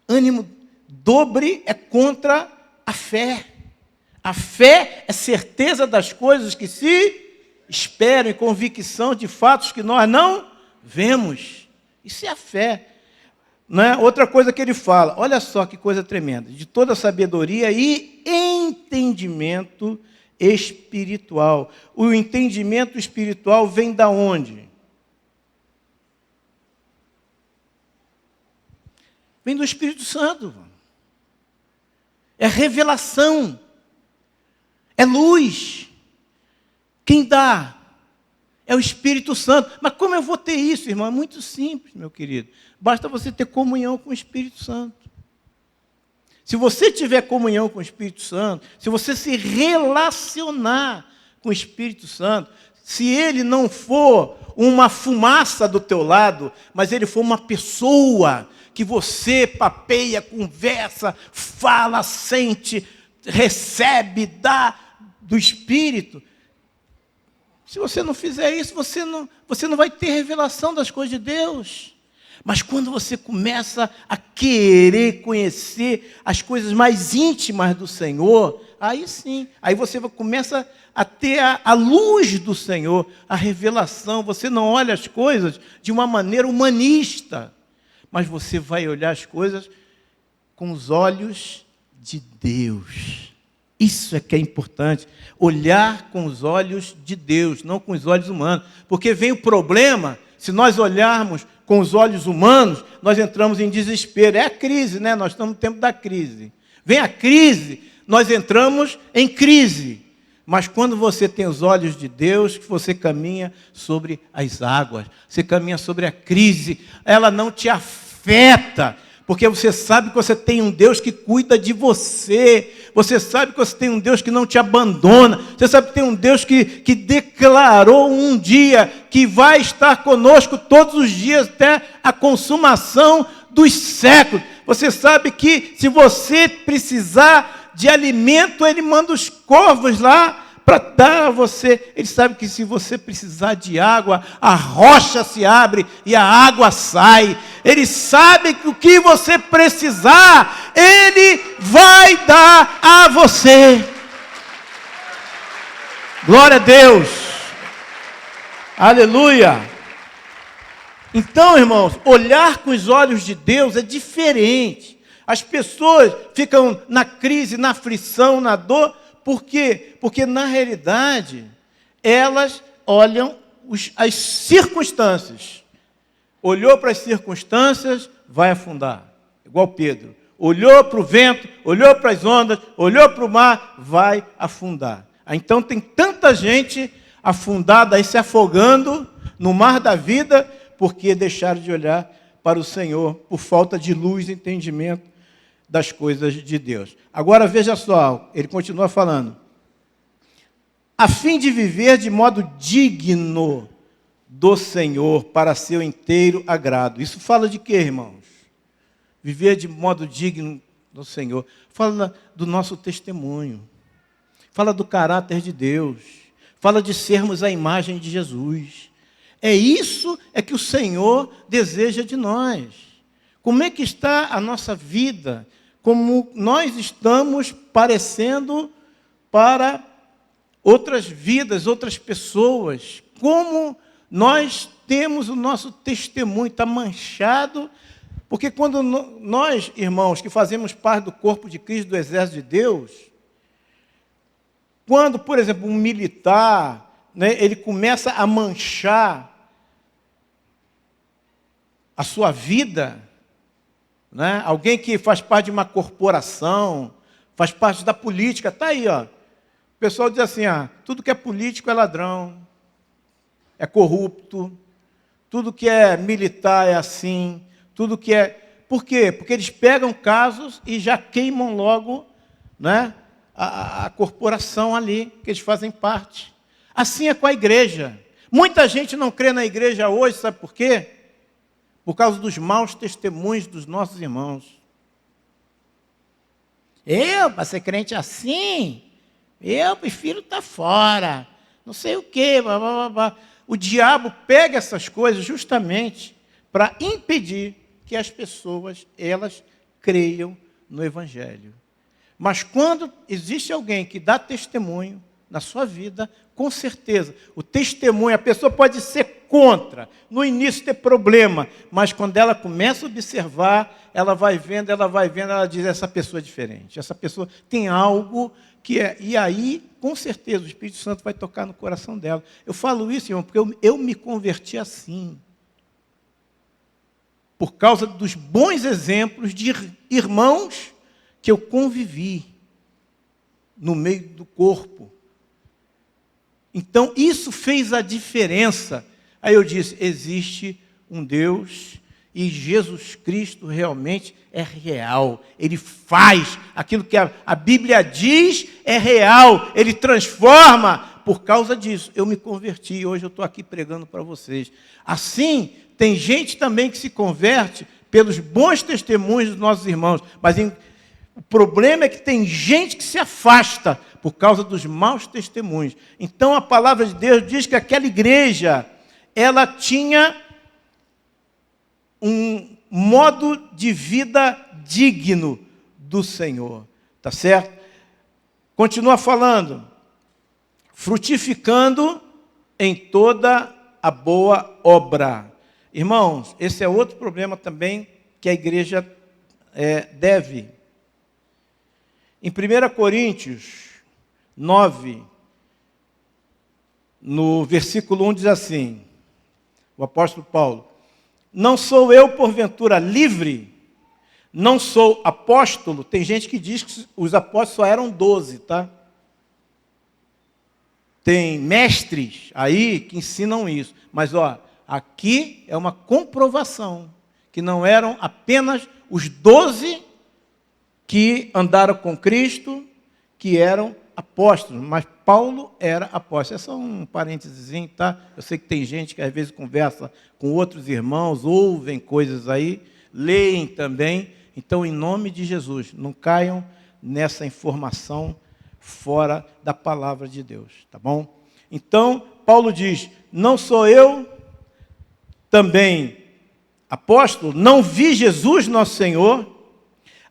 Ânimo dobre é contra a fé. A fé é certeza das coisas que se esperam e convicção de fatos que nós não vemos. Isso é a fé. Não é? Outra coisa que ele fala, olha só que coisa tremenda, de toda sabedoria e entendimento espiritual. O entendimento espiritual vem da onde? Vem do Espírito Santo. É revelação. É luz. Quem dá? É o Espírito Santo. Mas como eu vou ter isso, irmão? É muito simples, meu querido. Basta você ter comunhão com o Espírito Santo. Se você tiver comunhão com o Espírito Santo, se você se relacionar com o Espírito Santo, se ele não for uma fumaça do teu lado, mas ele for uma pessoa que você papeia, conversa, fala, sente, recebe, dá do Espírito. Se você não fizer isso, você não vai ter revelação das coisas de Deus. Mas quando você começa a querer conhecer as coisas mais íntimas do Senhor, aí sim, aí você começa a ter a luz do Senhor, a revelação. Você não olha as coisas de uma maneira humanista, mas você vai olhar as coisas com os olhos de Deus. Isso é que é importante, olhar com os olhos de Deus, não com os olhos humanos. Porque vem o problema, se nós olharmos com os olhos humanos, nós entramos em desespero. É a crise, né? Nós estamos no tempo da crise. Vem a crise, nós entramos em crise. Mas quando você tem os olhos de Deus, você caminha sobre as águas, você caminha sobre a crise, ela não te afeta, porque você sabe que você tem um Deus que cuida de você, você sabe que você tem um Deus que não te abandona, você sabe que tem um Deus que declarou um dia que vai estar conosco todos os dias até a consumação dos séculos. Você sabe que se você precisar de alimento, Ele manda os corvos lá para dar a você. Ele sabe que se você precisar de água, a rocha se abre e a água sai. Ele sabe que o que você precisar, Ele vai dar a você. Glória a Deus. Aleluia. Então, irmãos, olhar com os olhos de Deus é diferente. As pessoas ficam na crise, na aflição, na dor. Por quê? Porque, na realidade, elas olham as circunstâncias. Olhou para as circunstâncias, vai afundar. Igual Pedro. Olhou para o vento, olhou para as ondas, olhou para o mar, vai afundar. Então, tem tanta gente afundada aí, se afogando no mar da vida, porque deixaram de olhar para o Senhor, por falta de luz e entendimento das coisas de Deus. Agora veja só, ele continua falando. A fim de viver de modo digno do Senhor, para seu inteiro agrado. Isso fala de quê, irmãos? Viver de modo digno do Senhor. Fala do nosso testemunho. Fala do caráter de Deus. Fala de sermos a imagem de Jesus. É isso que o Senhor deseja de nós. Como é que está a nossa vida? Como nós estamos parecendo para outras vidas, outras pessoas? Como nós temos o nosso testemunho, está manchado? Porque quando nós, irmãos, que fazemos parte do corpo de Cristo, do exército de Deus, quando, por exemplo, um militar, né, ele começa a manchar a sua vida, né? Alguém que faz parte de uma corporação, faz parte da política, está aí, ó. O pessoal diz assim, tudo que é político é ladrão, é corrupto, tudo que é militar é assim, tudo que é... Por quê? Porque eles pegam casos e já queimam logo, né, a corporação ali, que eles fazem parte. Assim é com a igreja. Muita gente não crê na igreja hoje, sabe por quê? Por causa dos maus testemunhos dos nossos irmãos. Para ser crente assim, eu prefiro estar fora, não sei o quê, blá, blá, blá, blá. O diabo pega essas coisas justamente para impedir que as pessoas, elas creiam no Evangelho. Mas quando existe alguém que dá testemunho na sua vida, com certeza, o testemunho, a pessoa pode ser contra, no início ter problema, mas quando ela começa a observar, ela vai vendo, ela diz, essa pessoa é diferente, essa pessoa tem algo que é... E aí, com certeza, o Espírito Santo vai tocar no coração dela. Eu falo isso, irmão, porque eu me converti assim, por causa dos bons exemplos de irmãos que eu convivi no meio do corpo. Então, isso fez a diferença. Aí eu disse, existe um Deus e Jesus Cristo realmente é real. Ele faz aquilo que a Bíblia diz, é real. Ele transforma. Por causa disso, eu me converti e hoje eu estou aqui pregando para vocês. Assim, tem gente também que se converte pelos bons testemunhos dos nossos irmãos. Mas o problema é que tem gente que se afasta por causa dos maus testemunhos. Então, a palavra de Deus diz que aquela igreja, ela tinha um modo de vida digno do Senhor. Tá certo? Continua falando. Frutificando em toda a boa obra. Irmãos, esse é outro problema também que a igreja deve. Em 1 Coríntios 9, no versículo 1 diz assim, o apóstolo Paulo, não sou eu porventura livre, não sou apóstolo. Tem gente que diz que os apóstolos só eram 12, tá? Tem mestres aí que ensinam isso, mas aqui é uma comprovação que não eram apenas os 12 que andaram com Cristo, que eram apóstolos, mas Paulo era apóstolo. É só um parênteses, tá? Eu sei que tem gente que às vezes conversa com outros irmãos, ouvem coisas aí, leem também. Então, em nome de Jesus, não caiam nessa informação fora da palavra de Deus, tá bom? Então, Paulo diz, não sou eu também apóstolo, não vi Jesus nosso Senhor,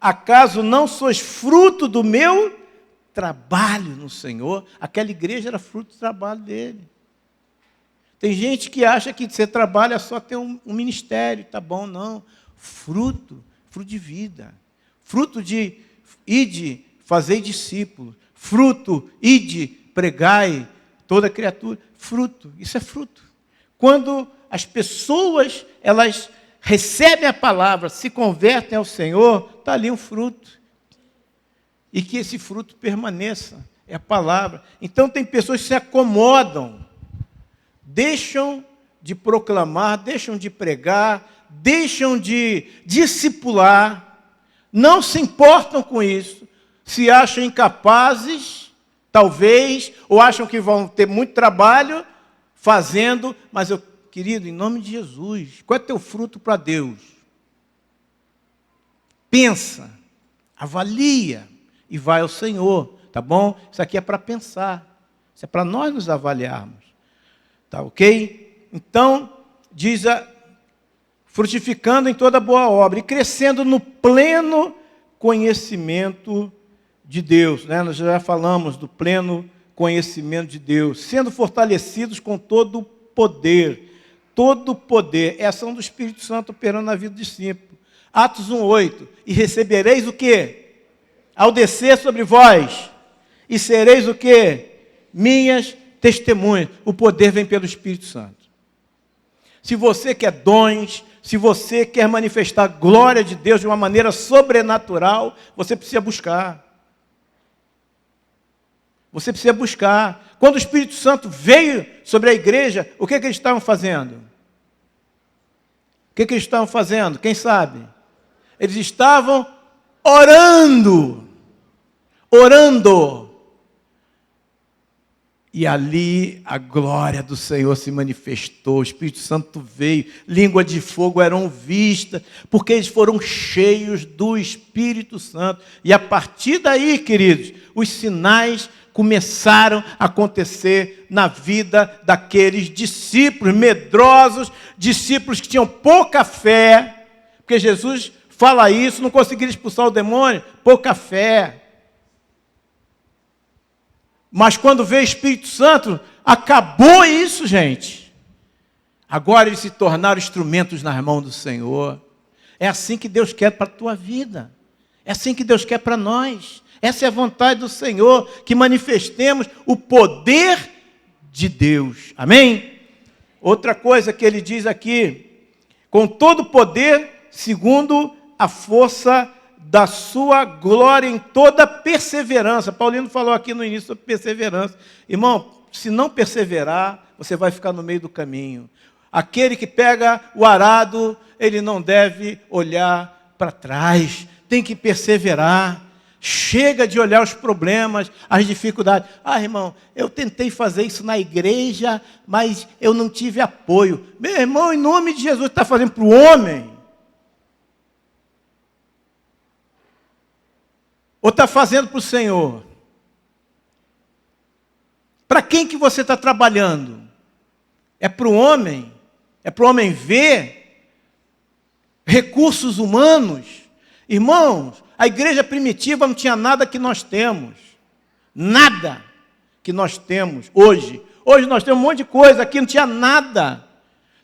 acaso não sois fruto do meu trabalho no Senhor? Aquela igreja era fruto do trabalho dele. Tem gente que acha que você trabalha só ter um ministério, tá bom? Não. Fruto de vida. Fruto de ide, fazei discípulos. Fruto, ide, pregai toda criatura. Fruto, isso é fruto. Quando as pessoas, elas recebem a palavra, se convertem ao Senhor, está ali um fruto. E que esse fruto permaneça, é a palavra. Então tem pessoas que se acomodam, deixam de proclamar, deixam de pregar, deixam de discipular, não se importam com isso, se acham incapazes, talvez, ou acham que vão ter muito trabalho fazendo, mas querido, em nome de Jesus, qual é o teu fruto para Deus? Pensa, avalia e vai ao Senhor, tá bom? Isso aqui é para pensar, isso é para nós nos avaliarmos, tá ok? Então, diz frutificando em toda boa obra e crescendo no pleno conhecimento de Deus, né? Nós já falamos do pleno conhecimento de Deus, sendo fortalecidos com todo o poder, é a ação do Espírito Santo operando na vida do discípulo. Atos 1:8, e recebereis o quê? Ao descer sobre vós, e sereis o quê? Minhas testemunhas. O poder vem pelo Espírito Santo. Se você quer dons, se você quer manifestar a glória de Deus de uma maneira sobrenatural, você precisa buscar. Você precisa buscar. Quando o Espírito Santo veio sobre a igreja, o que eles estavam fazendo? O que eles estavam fazendo? Quem sabe? Eles estavam orando. Orando. E ali a glória do Senhor se manifestou, o Espírito Santo veio, língua de fogo eram vistas, porque eles foram cheios do Espírito Santo. E a partir daí, queridos, os sinais começaram a acontecer na vida daqueles discípulos medrosos, discípulos que tinham pouca fé, porque Jesus fala isso, não conseguiram expulsar o demônio, pouca fé. Mas quando veio o Espírito Santo, acabou isso, gente. Agora eles se tornaram instrumentos nas mãos do Senhor. É assim que Deus quer para a tua vida. É assim que Deus quer para nós. Essa é a vontade do Senhor, que manifestemos o poder de Deus. Amém? Outra coisa que ele diz aqui, com todo poder, segundo a força da sua glória em toda perseverança. Paulino falou aqui no início sobre perseverança. Irmão, se não perseverar, você vai ficar no meio do caminho. Aquele que pega o arado, ele não deve olhar para trás. Tem que perseverar. Chega de olhar os problemas, as dificuldades. Ah, irmão, eu tentei fazer isso na igreja, mas eu não tive apoio. Meu irmão, em nome de Jesus, está fazendo para o homem? Ou está fazendo para o Senhor? Para quem que você está trabalhando? É para o homem? É para o homem ver? Recursos humanos? Irmãos, a igreja primitiva não tinha nada que nós temos. Nada que nós temos hoje. Hoje nós temos um monte de coisa, aqui não tinha nada.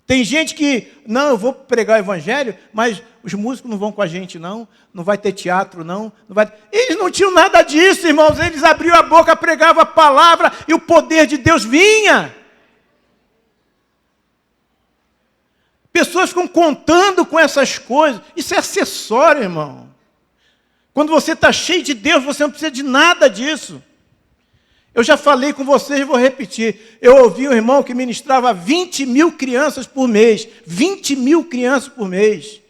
Tem gente que, não, eu vou pregar o evangelho, mas os músicos não vão com a gente, não vai ter teatro, não vai... Eles não tinham nada disso, irmãos, eles abriam a boca, pregavam a palavra e o poder de Deus vinha. Pessoas ficam contando com essas coisas, isso é acessório, irmão. Quando você está cheio de Deus, você não precisa de nada disso. Eu já falei com vocês e vou repetir. Eu ouvi um irmão que ministrava 20 mil crianças por mês. 20 mil crianças por mês.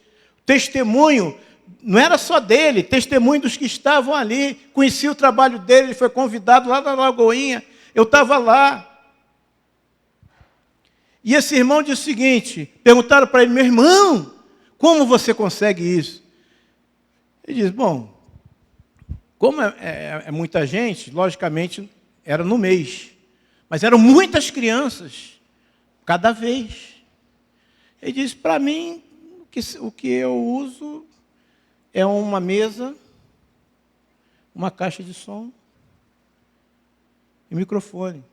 Testemunho, não era só dele, testemunho dos que estavam ali. Conheci o trabalho dele, ele foi convidado lá na Lagoinha. Eu estava lá. E esse irmão disse o seguinte, perguntaram para ele, meu irmão, como você consegue isso? Ele disse, bom, como é muita gente, logicamente... Era no mês. Mas eram muitas crianças, cada vez. Ele disse, para mim, o que eu uso é uma mesa, uma caixa de som e microfone.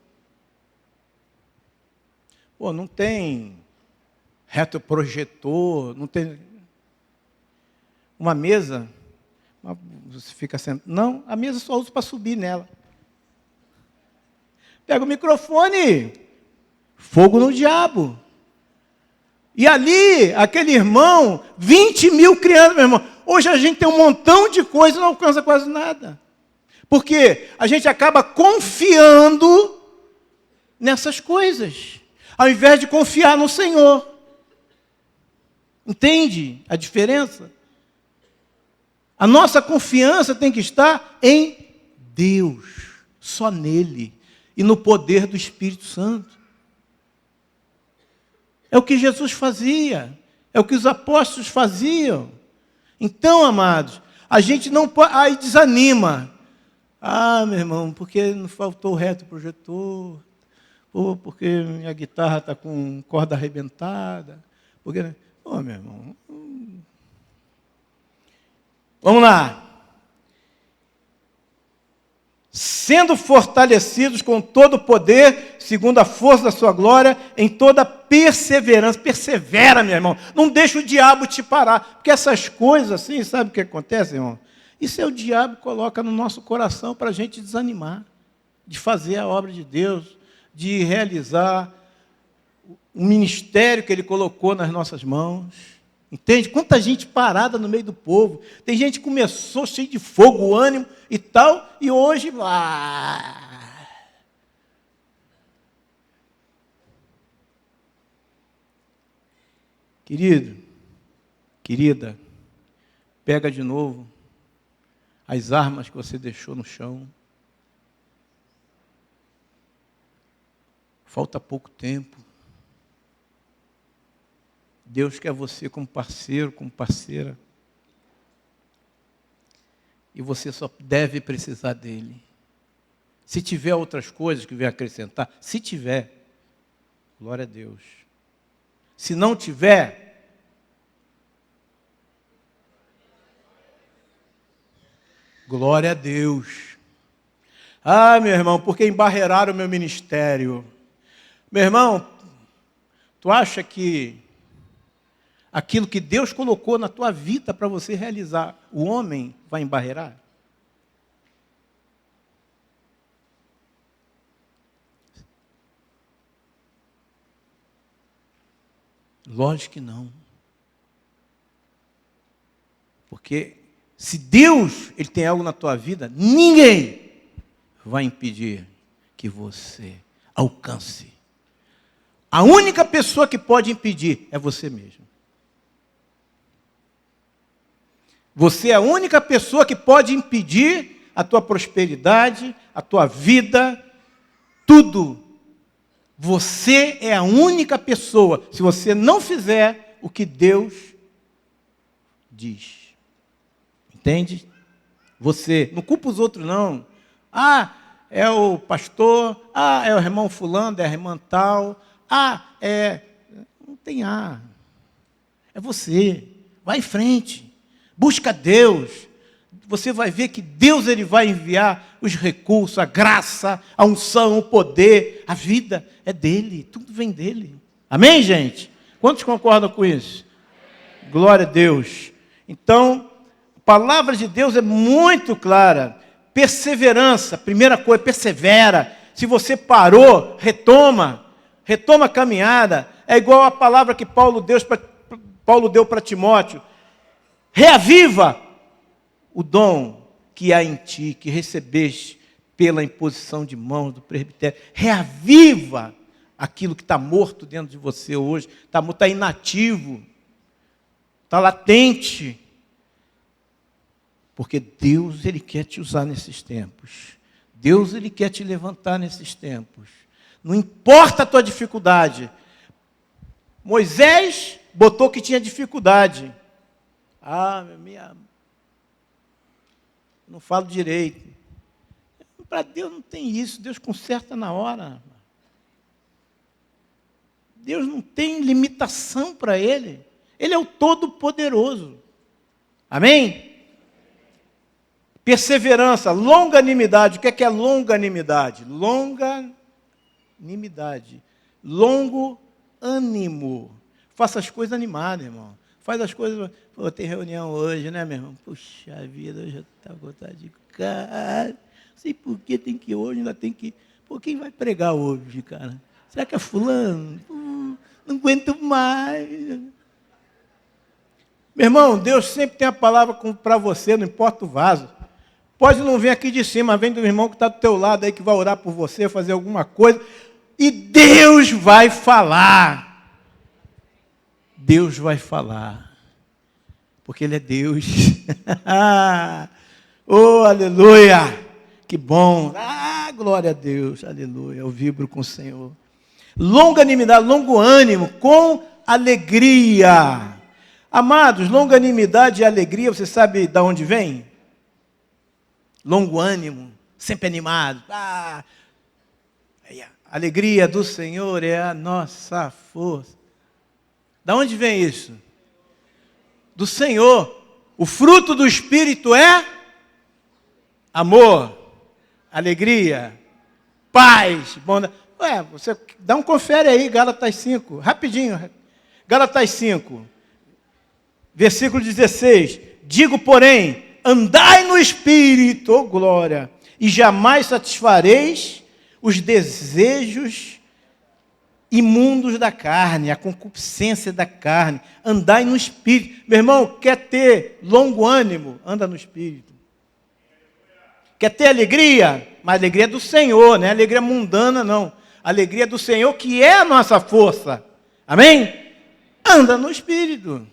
Pô, não tem retroprojetor, não tem... Uma mesa, você fica sentado... Não, a mesa só uso para subir nela. Pega o microfone, fogo no diabo. E ali, aquele irmão, 20 mil crianças, meu irmão. Hoje a gente tem um montão de coisa e não alcança quase nada. Porque a gente acaba confiando nessas coisas, ao invés de confiar no Senhor. Entende a diferença? A nossa confiança tem que estar em Deus, só nele. E no poder do Espírito Santo. É o que Jesus fazia. É o que os apóstolos faziam. Então, amados, a gente não pode... Aí desanima. Ah, meu irmão, porque não faltou o retroprojetor? Ou porque minha guitarra está com corda arrebentada? Porque... Ô, meu irmão... Vamos lá. Sendo fortalecidos com todo o poder, segundo a força da sua glória, em toda perseverança. Persevera, meu irmão. Não deixa o diabo te parar. Porque essas coisas assim, sabe o que acontece, irmão? Isso é o diabo que coloca no nosso coração para a gente desanimar, de fazer a obra de Deus, de realizar um ministério que Ele colocou nas nossas mãos. Entende? Quanta gente parada no meio do povo. Tem gente que começou cheio de fogo, ânimo e tal, e hoje... Querido, querida, pega de novo as armas que você deixou no chão. Falta pouco tempo. Deus quer você como parceiro, como parceira. E você só deve precisar dele. Se tiver outras coisas que vier acrescentar, se tiver, glória a Deus. Se não tiver, glória a Deus. Ah, meu irmão, porque embarreiraram o meu ministério. Meu irmão, tu acha que aquilo que Deus colocou na tua vida para você realizar, o homem vai embarrear? Lógico que não. Porque se Deus ele tem algo na tua vida, ninguém vai impedir que você alcance. A única pessoa que pode impedir é você mesmo. Você é a única pessoa que pode impedir a tua prosperidade, a tua vida, tudo. Você é a única pessoa, se você não fizer o que Deus diz. Entende? Você, não culpa os outros não. Ah, é o pastor, ah, é o irmão fulano, é a irmã tal, não tem é você, vai em frente, busca Deus, você vai ver que Deus ele vai enviar os recursos, a graça, a unção, o poder, a vida é dele, tudo vem dele. Amém, gente? Quantos concordam com isso? Glória a Deus. Então, a palavra de Deus é muito clara. Perseverança, primeira coisa, persevera. Se você parou, retoma a caminhada. É igual a palavra que Paulo deu para Timóteo. Reaviva o dom que há em ti, que recebeste pela imposição de mãos do presbitério. Reaviva aquilo que está morto dentro de você hoje, está inativo, está latente. Porque Deus, ele quer te usar nesses tempos. Deus, ele quer te levantar nesses tempos. Não importa a tua dificuldade. Moisés botou que tinha dificuldade. Não falo direito. Para Deus não tem isso. Deus conserta na hora. Deus não tem limitação para Ele. Ele é o Todo-Poderoso. Amém? Perseverança, longanimidade. O que é longanimidade? Longanimidade. Longo ânimo. Faça as coisas animadas, irmão. Faz as coisas... Pô, tem reunião hoje, né, meu irmão? Puxa vida, eu já estava com vontade de... Cara, não sei por que tem que ir hoje, ainda tem que... Pô, quem vai pregar hoje, cara? Será que é fulano? Pô, não aguento mais. Meu irmão, Deus sempre tem a palavra para você, não importa o vaso. Pode não vir aqui de cima, vem do irmão que está do teu lado aí, que vai orar por você, fazer alguma coisa. E Deus vai falar. Deus vai falar. Porque Ele é Deus. Oh, aleluia! Que bom! Glória a Deus! Aleluia! Eu vibro com o Senhor. Longanimidade, longo ânimo, com alegria. Amados, longanimidade e alegria, você sabe de onde vem? Longo ânimo, sempre animado. A alegria do Senhor é a nossa força. Da onde vem isso? Do Senhor. O fruto do Espírito é amor, alegria, paz, bondade. Você dá um confere aí, Gálatas 5, rapidinho. Gálatas 5, versículo 16. Digo, porém, andai no Espírito, oh glória, e jamais satisfareis os desejos imundos da carne, a concupiscência da carne, andai no Espírito. Meu irmão, quer ter longo ânimo? Anda no Espírito. Quer ter alegria? Mas alegria do Senhor, não é alegria mundana, não. Alegria do Senhor, que é a nossa força. Amém? Anda no Espírito.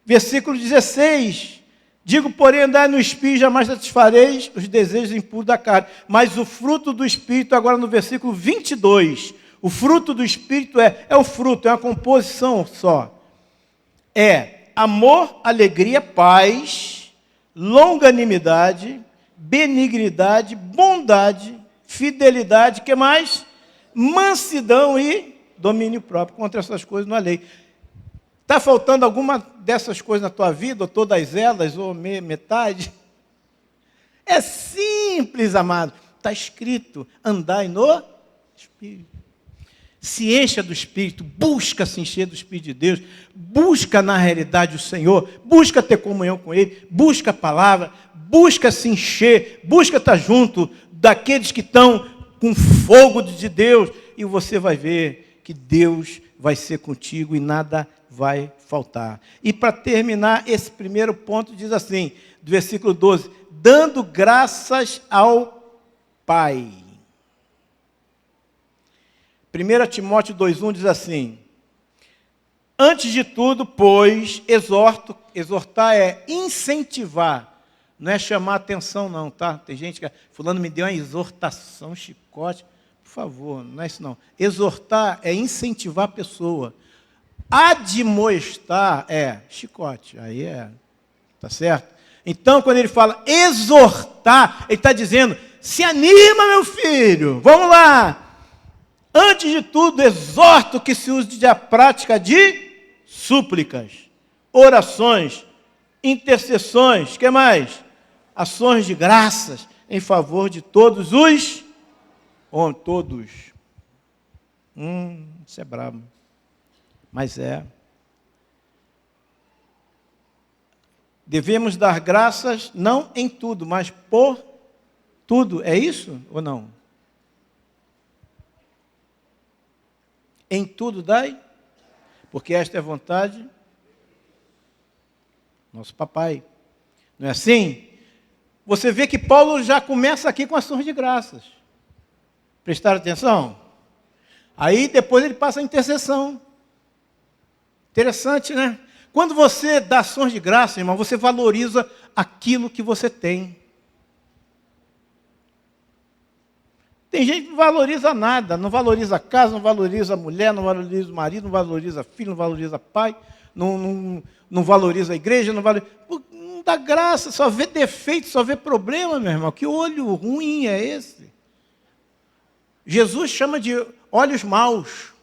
Versículo 16. Digo, porém, andai no Espírito, jamais satisfareis os desejos impuros da carne. Mas o fruto do Espírito, agora no versículo 22. O fruto do Espírito é o fruto, é uma composição só. É amor, alegria, paz, longanimidade, benignidade, bondade, fidelidade, que mais? Mansidão e domínio próprio. Contra essas coisas não há lei. Está faltando alguma dessas coisas na tua vida, ou todas elas, ou metade? É simples, amado. Está escrito, andai no Espírito. Se encha do Espírito, busca se encher do Espírito de Deus, busca na realidade o Senhor, busca ter comunhão com Ele, busca a palavra, busca se encher, busca estar junto daqueles que estão com fogo de Deus, e você vai ver que Deus vai ser contigo e nada vai faltar. E para terminar, esse primeiro ponto diz assim, do versículo 12, dando graças ao Pai. 1 Timóteo 2,1 diz assim, antes de tudo, pois, exortar é incentivar, não é chamar atenção não, tá? Tem gente que, fulano me deu uma exortação, chicote, por favor, não é isso não. Exortar é incentivar a pessoa. Admoestar é chicote, aí tá certo? Então, quando ele fala exortar, ele está dizendo, se anima, meu filho, vamos lá. Antes de tudo, exorto que se use a prática de súplicas, orações, intercessões, que mais? Ações de graças em favor de todos os homens, todos. Isso é brabo. Mas é. Devemos dar graças não em tudo, mas por tudo. É isso ou não? Em tudo dai, porque esta é a vontade nosso papai. Não é assim? Você vê que Paulo já começa aqui com ações de graças. Prestaram atenção? Aí depois ele passa a intercessão. Interessante, né? Quando você dá ações de graça, irmão, você valoriza aquilo que você tem. Tem gente que não valoriza nada, não valoriza a casa, não valoriza a mulher, não valoriza o marido, não valoriza filho, não valoriza pai, não valoriza a igreja, não dá graça, só vê defeito, só vê problema, meu irmão. Que olho ruim é esse? Jesus chama de olhos maus.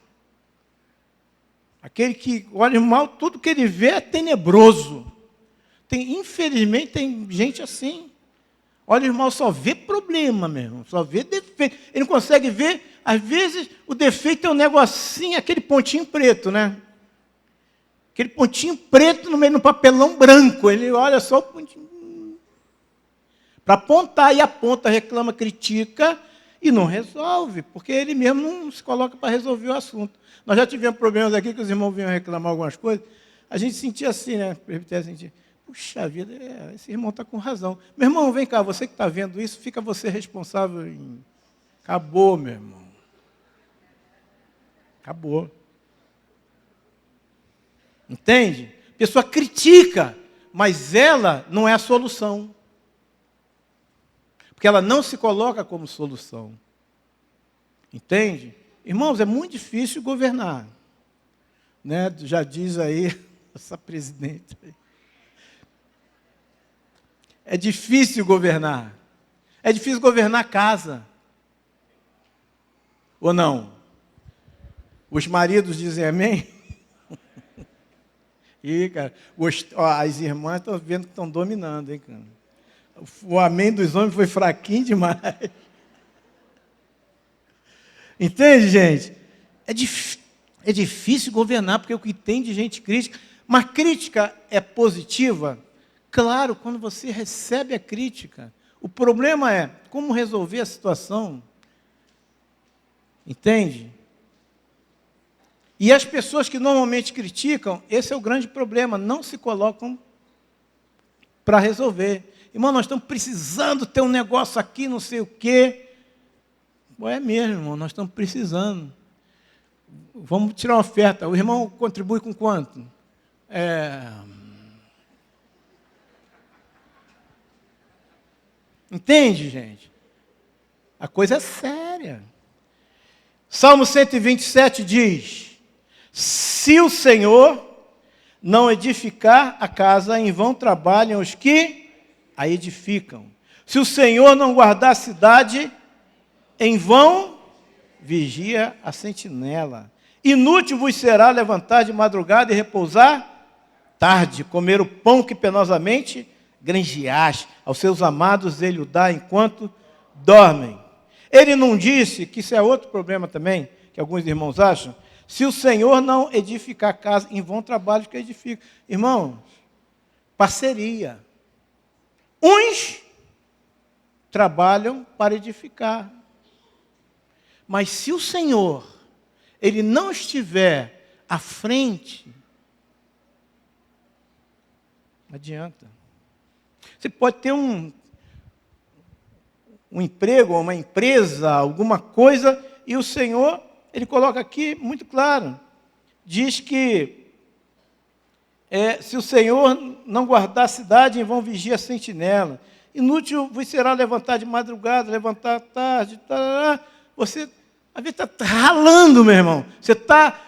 Aquele que olha mal, tudo que ele vê é tenebroso. Infelizmente, tem gente assim. Olhos maus só vê problema, meu irmão, só vê defeito. Ele não consegue ver, às vezes, o defeito é um negocinho, aquele pontinho preto, né? Aquele pontinho preto no meio do papelão branco. Ele olha só o pontinho. Para apontar, e aponta, reclama, critica, e não resolve, porque ele mesmo não se coloca para resolver o assunto. Nós já tivemos problemas aqui que os irmãos vinham reclamar algumas coisas. A gente sentia assim, né? Sentia, puxa vida, esse irmão está com razão. Meu irmão, vem cá, você que está vendo isso, fica você responsável em... Acabou, meu irmão. Acabou. Entende? A pessoa critica, mas ela não é a solução. Porque ela não se coloca como solução. Entende? Irmãos, é muito difícil governar. Né? Já diz aí, essa presidente aí. É difícil governar. É difícil governar a casa. Ou não? Os maridos dizem amém? E, cara, as irmãs estão vendo que estão dominando, hein, cara? O amém dos homens foi fraquinho demais. Entende, gente? É difícil governar, porque o que tem de gente crítica. Mas crítica é positiva? Claro, quando você recebe a crítica. O problema é como resolver a situação. Entende? E as pessoas que normalmente criticam, esse é o grande problema, não se colocam para resolver. Irmão, nós estamos precisando ter um negócio aqui, não sei o quê. É mesmo, irmão, nós estamos precisando. Vamos tirar uma oferta. O irmão contribui com quanto? Entende, gente? A coisa é séria. Salmo 127 diz: se o Senhor não edificar a casa, em vão trabalham os que a edificam. Se o Senhor não guardar a cidade, em vão vigia a sentinela. Inútil vos será levantar de madrugada e repousar tarde, comer o pão que penosamente granjeaste. Aos seus amados ele o dá enquanto dormem. Ele não disse, que isso é outro problema também, que alguns irmãos acham, se o Senhor não edificar a casa, em vão trabalhos que edificam. Irmãos, parceria. Uns trabalham para edificar. Mas se o Senhor, ele não estiver à frente, não adianta. Você pode ter um emprego, uma empresa, alguma coisa, e o Senhor, ele coloca aqui muito claro, diz que se o Senhor não guardar a cidade, em vão vigia a sentinela. Inútil vos será levantar de madrugada, levantar tarde, você, a vida está ralando, meu irmão. Você está,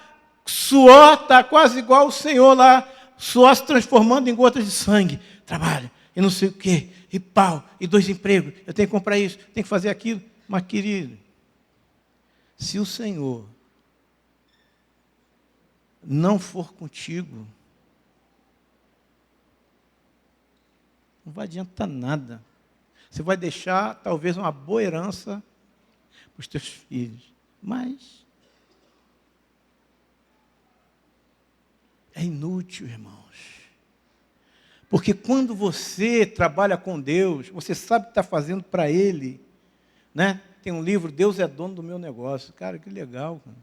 suor está quase igual o Senhor lá, suor se transformando em gotas de sangue. Trabalha, e não sei o quê, e pau, e 2 empregos, eu tenho que comprar isso, tenho que fazer aquilo. Mas, querido, se o Senhor não for contigo, não vai adiantar nada. Você vai deixar, talvez, uma boa herança para os teus filhos. Mas é inútil, irmãos. Porque quando você trabalha com Deus, você sabe o que está fazendo para Ele. Né? Tem um livro, Deus é dono do meu negócio. Cara, que legal. Cara.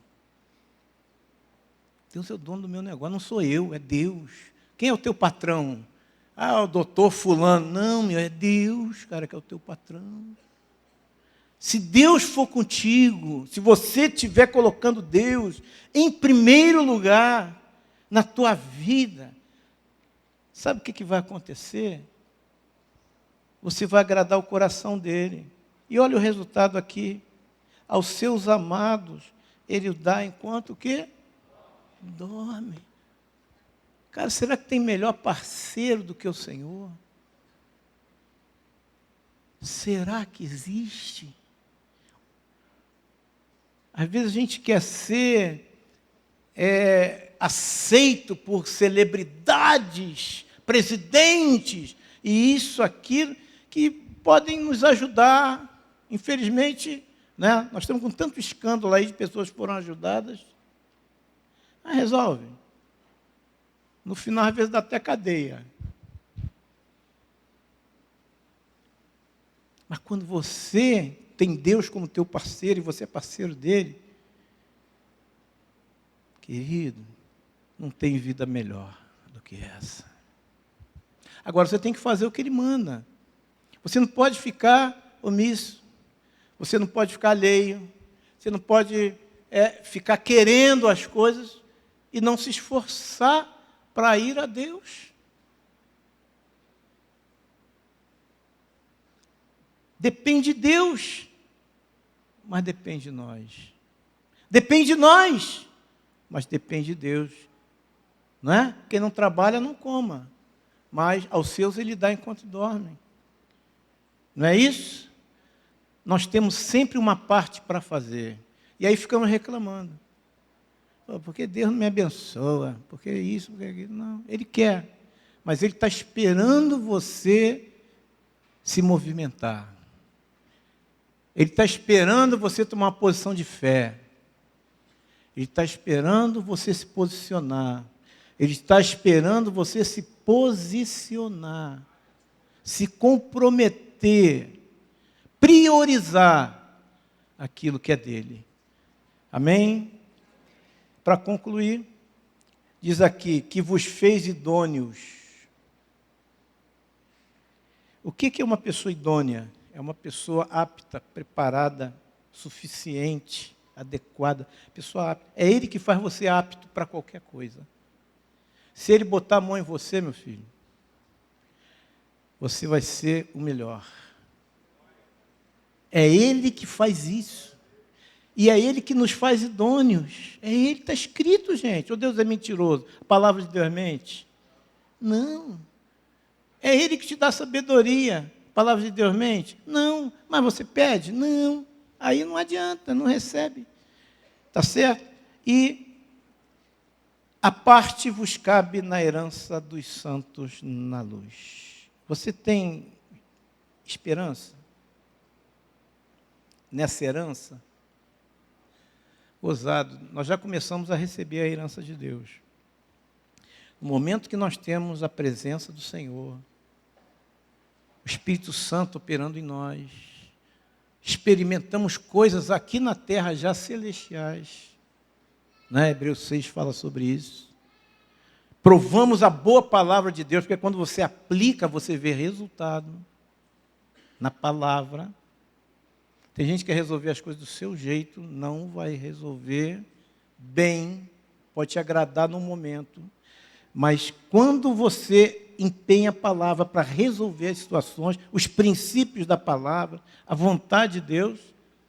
Deus é o dono do meu negócio, não sou eu, é Deus. Quem é o teu patrão? O doutor fulano. Não, meu, é Deus, cara, que é o teu patrão. Se Deus for contigo, se você estiver colocando Deus em primeiro lugar na tua vida, sabe o que vai acontecer? Você vai agradar o coração dele. E olha o resultado aqui. Aos seus amados, ele o dá enquanto o quê? Dorme. Cara, será que tem melhor parceiro do que o Senhor? Será que existe? Às vezes a gente quer ser aceito por celebridades, presidentes, e isso, aquilo, que podem nos ajudar. Infelizmente, né, nós estamos com tanto escândalo aí de pessoas que foram ajudadas. Mas resolve. No final, às vezes, dá até cadeia. Mas quando você tem Deus como teu parceiro e você é parceiro dele, querido, não tem vida melhor do que essa. Agora, você tem que fazer o que ele manda. Você não pode ficar omisso. Você não pode ficar alheio. Você não pode ficar querendo as coisas e não se esforçar para ir a Deus. Depende de Deus, mas depende de nós. Depende de nós, mas depende de Deus. Não é? Quem não trabalha, não coma. Mas aos seus ele dá enquanto dormem. Não é isso? Nós temos sempre uma parte para fazer. E aí ficamos reclamando. Porque Deus não me abençoa, porque isso, porque aquilo. Não, Ele quer. Mas Ele está esperando você se movimentar. Ele está esperando você tomar uma posição de fé. Ele está esperando você se posicionar. Ele está esperando você se posicionar, se comprometer, priorizar aquilo que é dele. Amém? Para concluir, diz aqui, que vos fez idôneos. O que é uma pessoa idônea? É uma pessoa apta, preparada, suficiente, adequada. Pessoa apta. É Ele que faz você apto para qualquer coisa. Se Ele botar a mão em você, meu filho, você vai ser o melhor. É Ele que faz isso. E é Ele que nos faz idôneos. É Ele que está escrito, gente. Ou Deus é mentiroso? A palavra de Deus mente? Não. É Ele que te dá sabedoria. A palavra de Deus mente? Não. Mas você pede? Não. Aí não adianta, não recebe. Está certo? E a parte vos cabe na herança dos santos na luz. Você tem esperança nessa herança? Gozado, nós já começamos a receber a herança de Deus. No momento que nós temos a presença do Senhor, o Espírito Santo operando em nós, experimentamos coisas aqui na terra já celestiais. Né? Hebreus 6 fala sobre isso. Provamos a boa palavra de Deus, porque quando você aplica, você vê resultado na palavra. Tem gente que quer resolver as coisas do seu jeito, não vai resolver bem, pode te agradar no momento, mas quando você empenha a palavra para resolver as situações, os princípios da palavra, a vontade de Deus,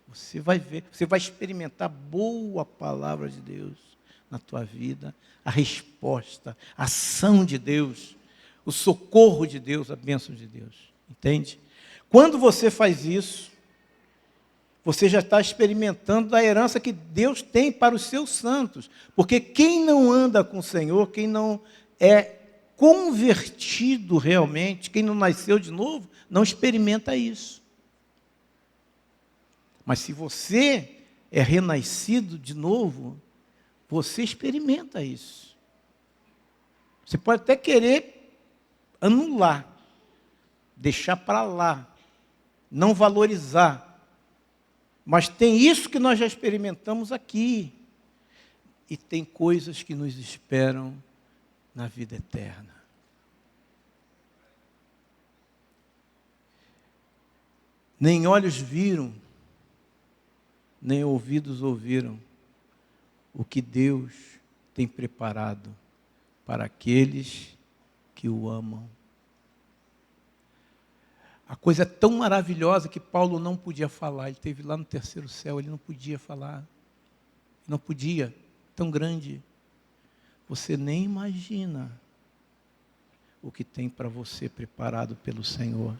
você vai ver, você vai experimentar a boa palavra de Deus na tua vida, a resposta, a ação de Deus, o socorro de Deus, a bênção de Deus. Entende? Quando você faz isso, você já está experimentando a herança que Deus tem para os seus santos. Porque quem não anda com o Senhor, quem não é convertido realmente, quem não nasceu de novo, não experimenta isso. Mas se você é renascido de novo, você experimenta isso. Você pode até querer anular, deixar para lá, não valorizar. Mas tem isso que nós já experimentamos aqui. E tem coisas que nos esperam na vida eterna. Nem olhos viram, nem ouvidos ouviram o que Deus tem preparado para aqueles que o amam. A coisa é tão maravilhosa que Paulo não podia falar. Ele esteve lá no terceiro céu, ele não podia falar. Não podia, tão grande. Você nem imagina o que tem para você preparado pelo Senhor.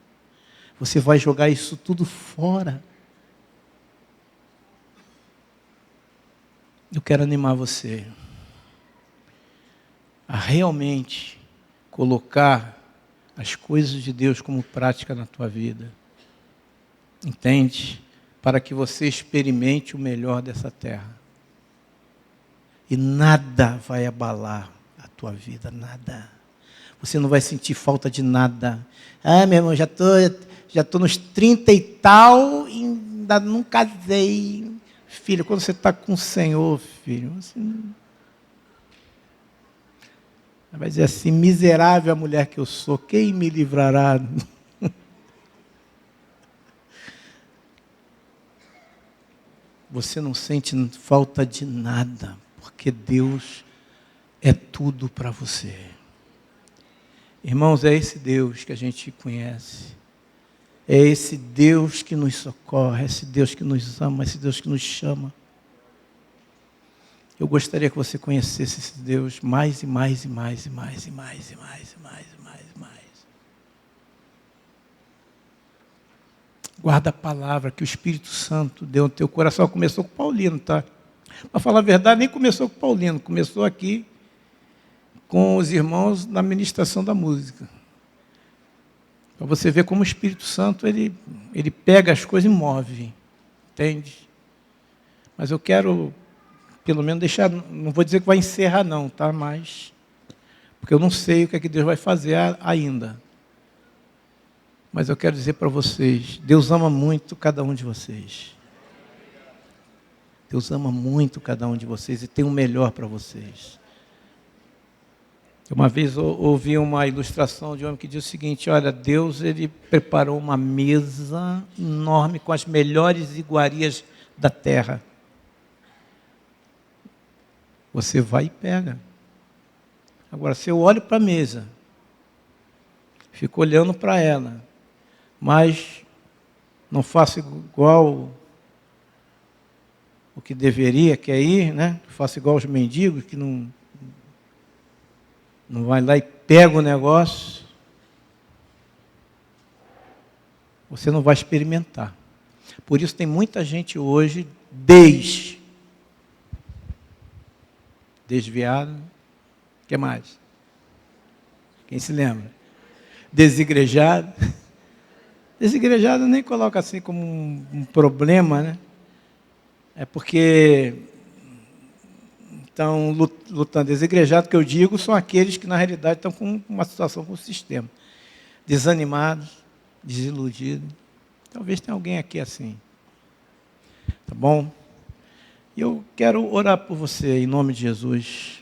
Você vai jogar isso tudo fora. Eu quero animar você a realmente colocar as coisas de Deus como prática na tua vida. Entende? Para que você experimente o melhor dessa terra. E nada vai abalar a tua vida, nada. Você não vai sentir falta de nada. Ah, meu irmão, já tô nos 30 e tal, e ainda não casei. Filho, quando você está com o Senhor, filho, você vai dizer assim, miserável a mulher que eu sou, quem me livrará? Você não sente falta de nada, porque Deus é tudo para você. Irmãos, é esse Deus que a gente conhece. É esse Deus que nos socorre, é esse Deus que nos ama, é esse Deus que nos chama. Eu gostaria que você conhecesse esse Deus mais e mais e mais e mais e mais e mais e mais e mais e mais. Guarda a palavra que o Espírito Santo deu no teu coração. Começou com Paulino, tá? Para falar a verdade, nem começou com Paulino. Começou aqui com os irmãos na ministração da música. Para você ver como o Espírito Santo, ele pega as coisas e move. Entende? Mas eu quero, pelo menos, deixar... Não vou dizer que vai encerrar, não, tá? Mas... Porque eu não sei o que é que Deus vai fazer ainda. Mas eu quero dizer para vocês, Deus ama muito cada um de vocês. Deus ama muito cada um de vocês e tem o melhor para vocês. Uma vez eu ouvi uma ilustração de um homem que diz o seguinte: olha, Deus ele preparou uma mesa enorme com as melhores iguarias da terra. Você vai e pega. Agora, se eu olho para a mesa, fico olhando para ela, mas não faço igual o que deveria, que é ir, né? Faço igual os mendigos, que não vai lá e pega o negócio, você não vai experimentar. Por isso tem muita gente hoje desviado. O que mais? Quem se lembra? Desigrejado. Desigrejado nem coloca assim como um problema, né? É porque estão lutando. Desigrejados, que eu digo, são aqueles que na realidade estão com uma situação com o sistema. Desanimados, desiludidos. Talvez tenha alguém aqui assim. Tá bom? E eu quero orar por você em nome de Jesus.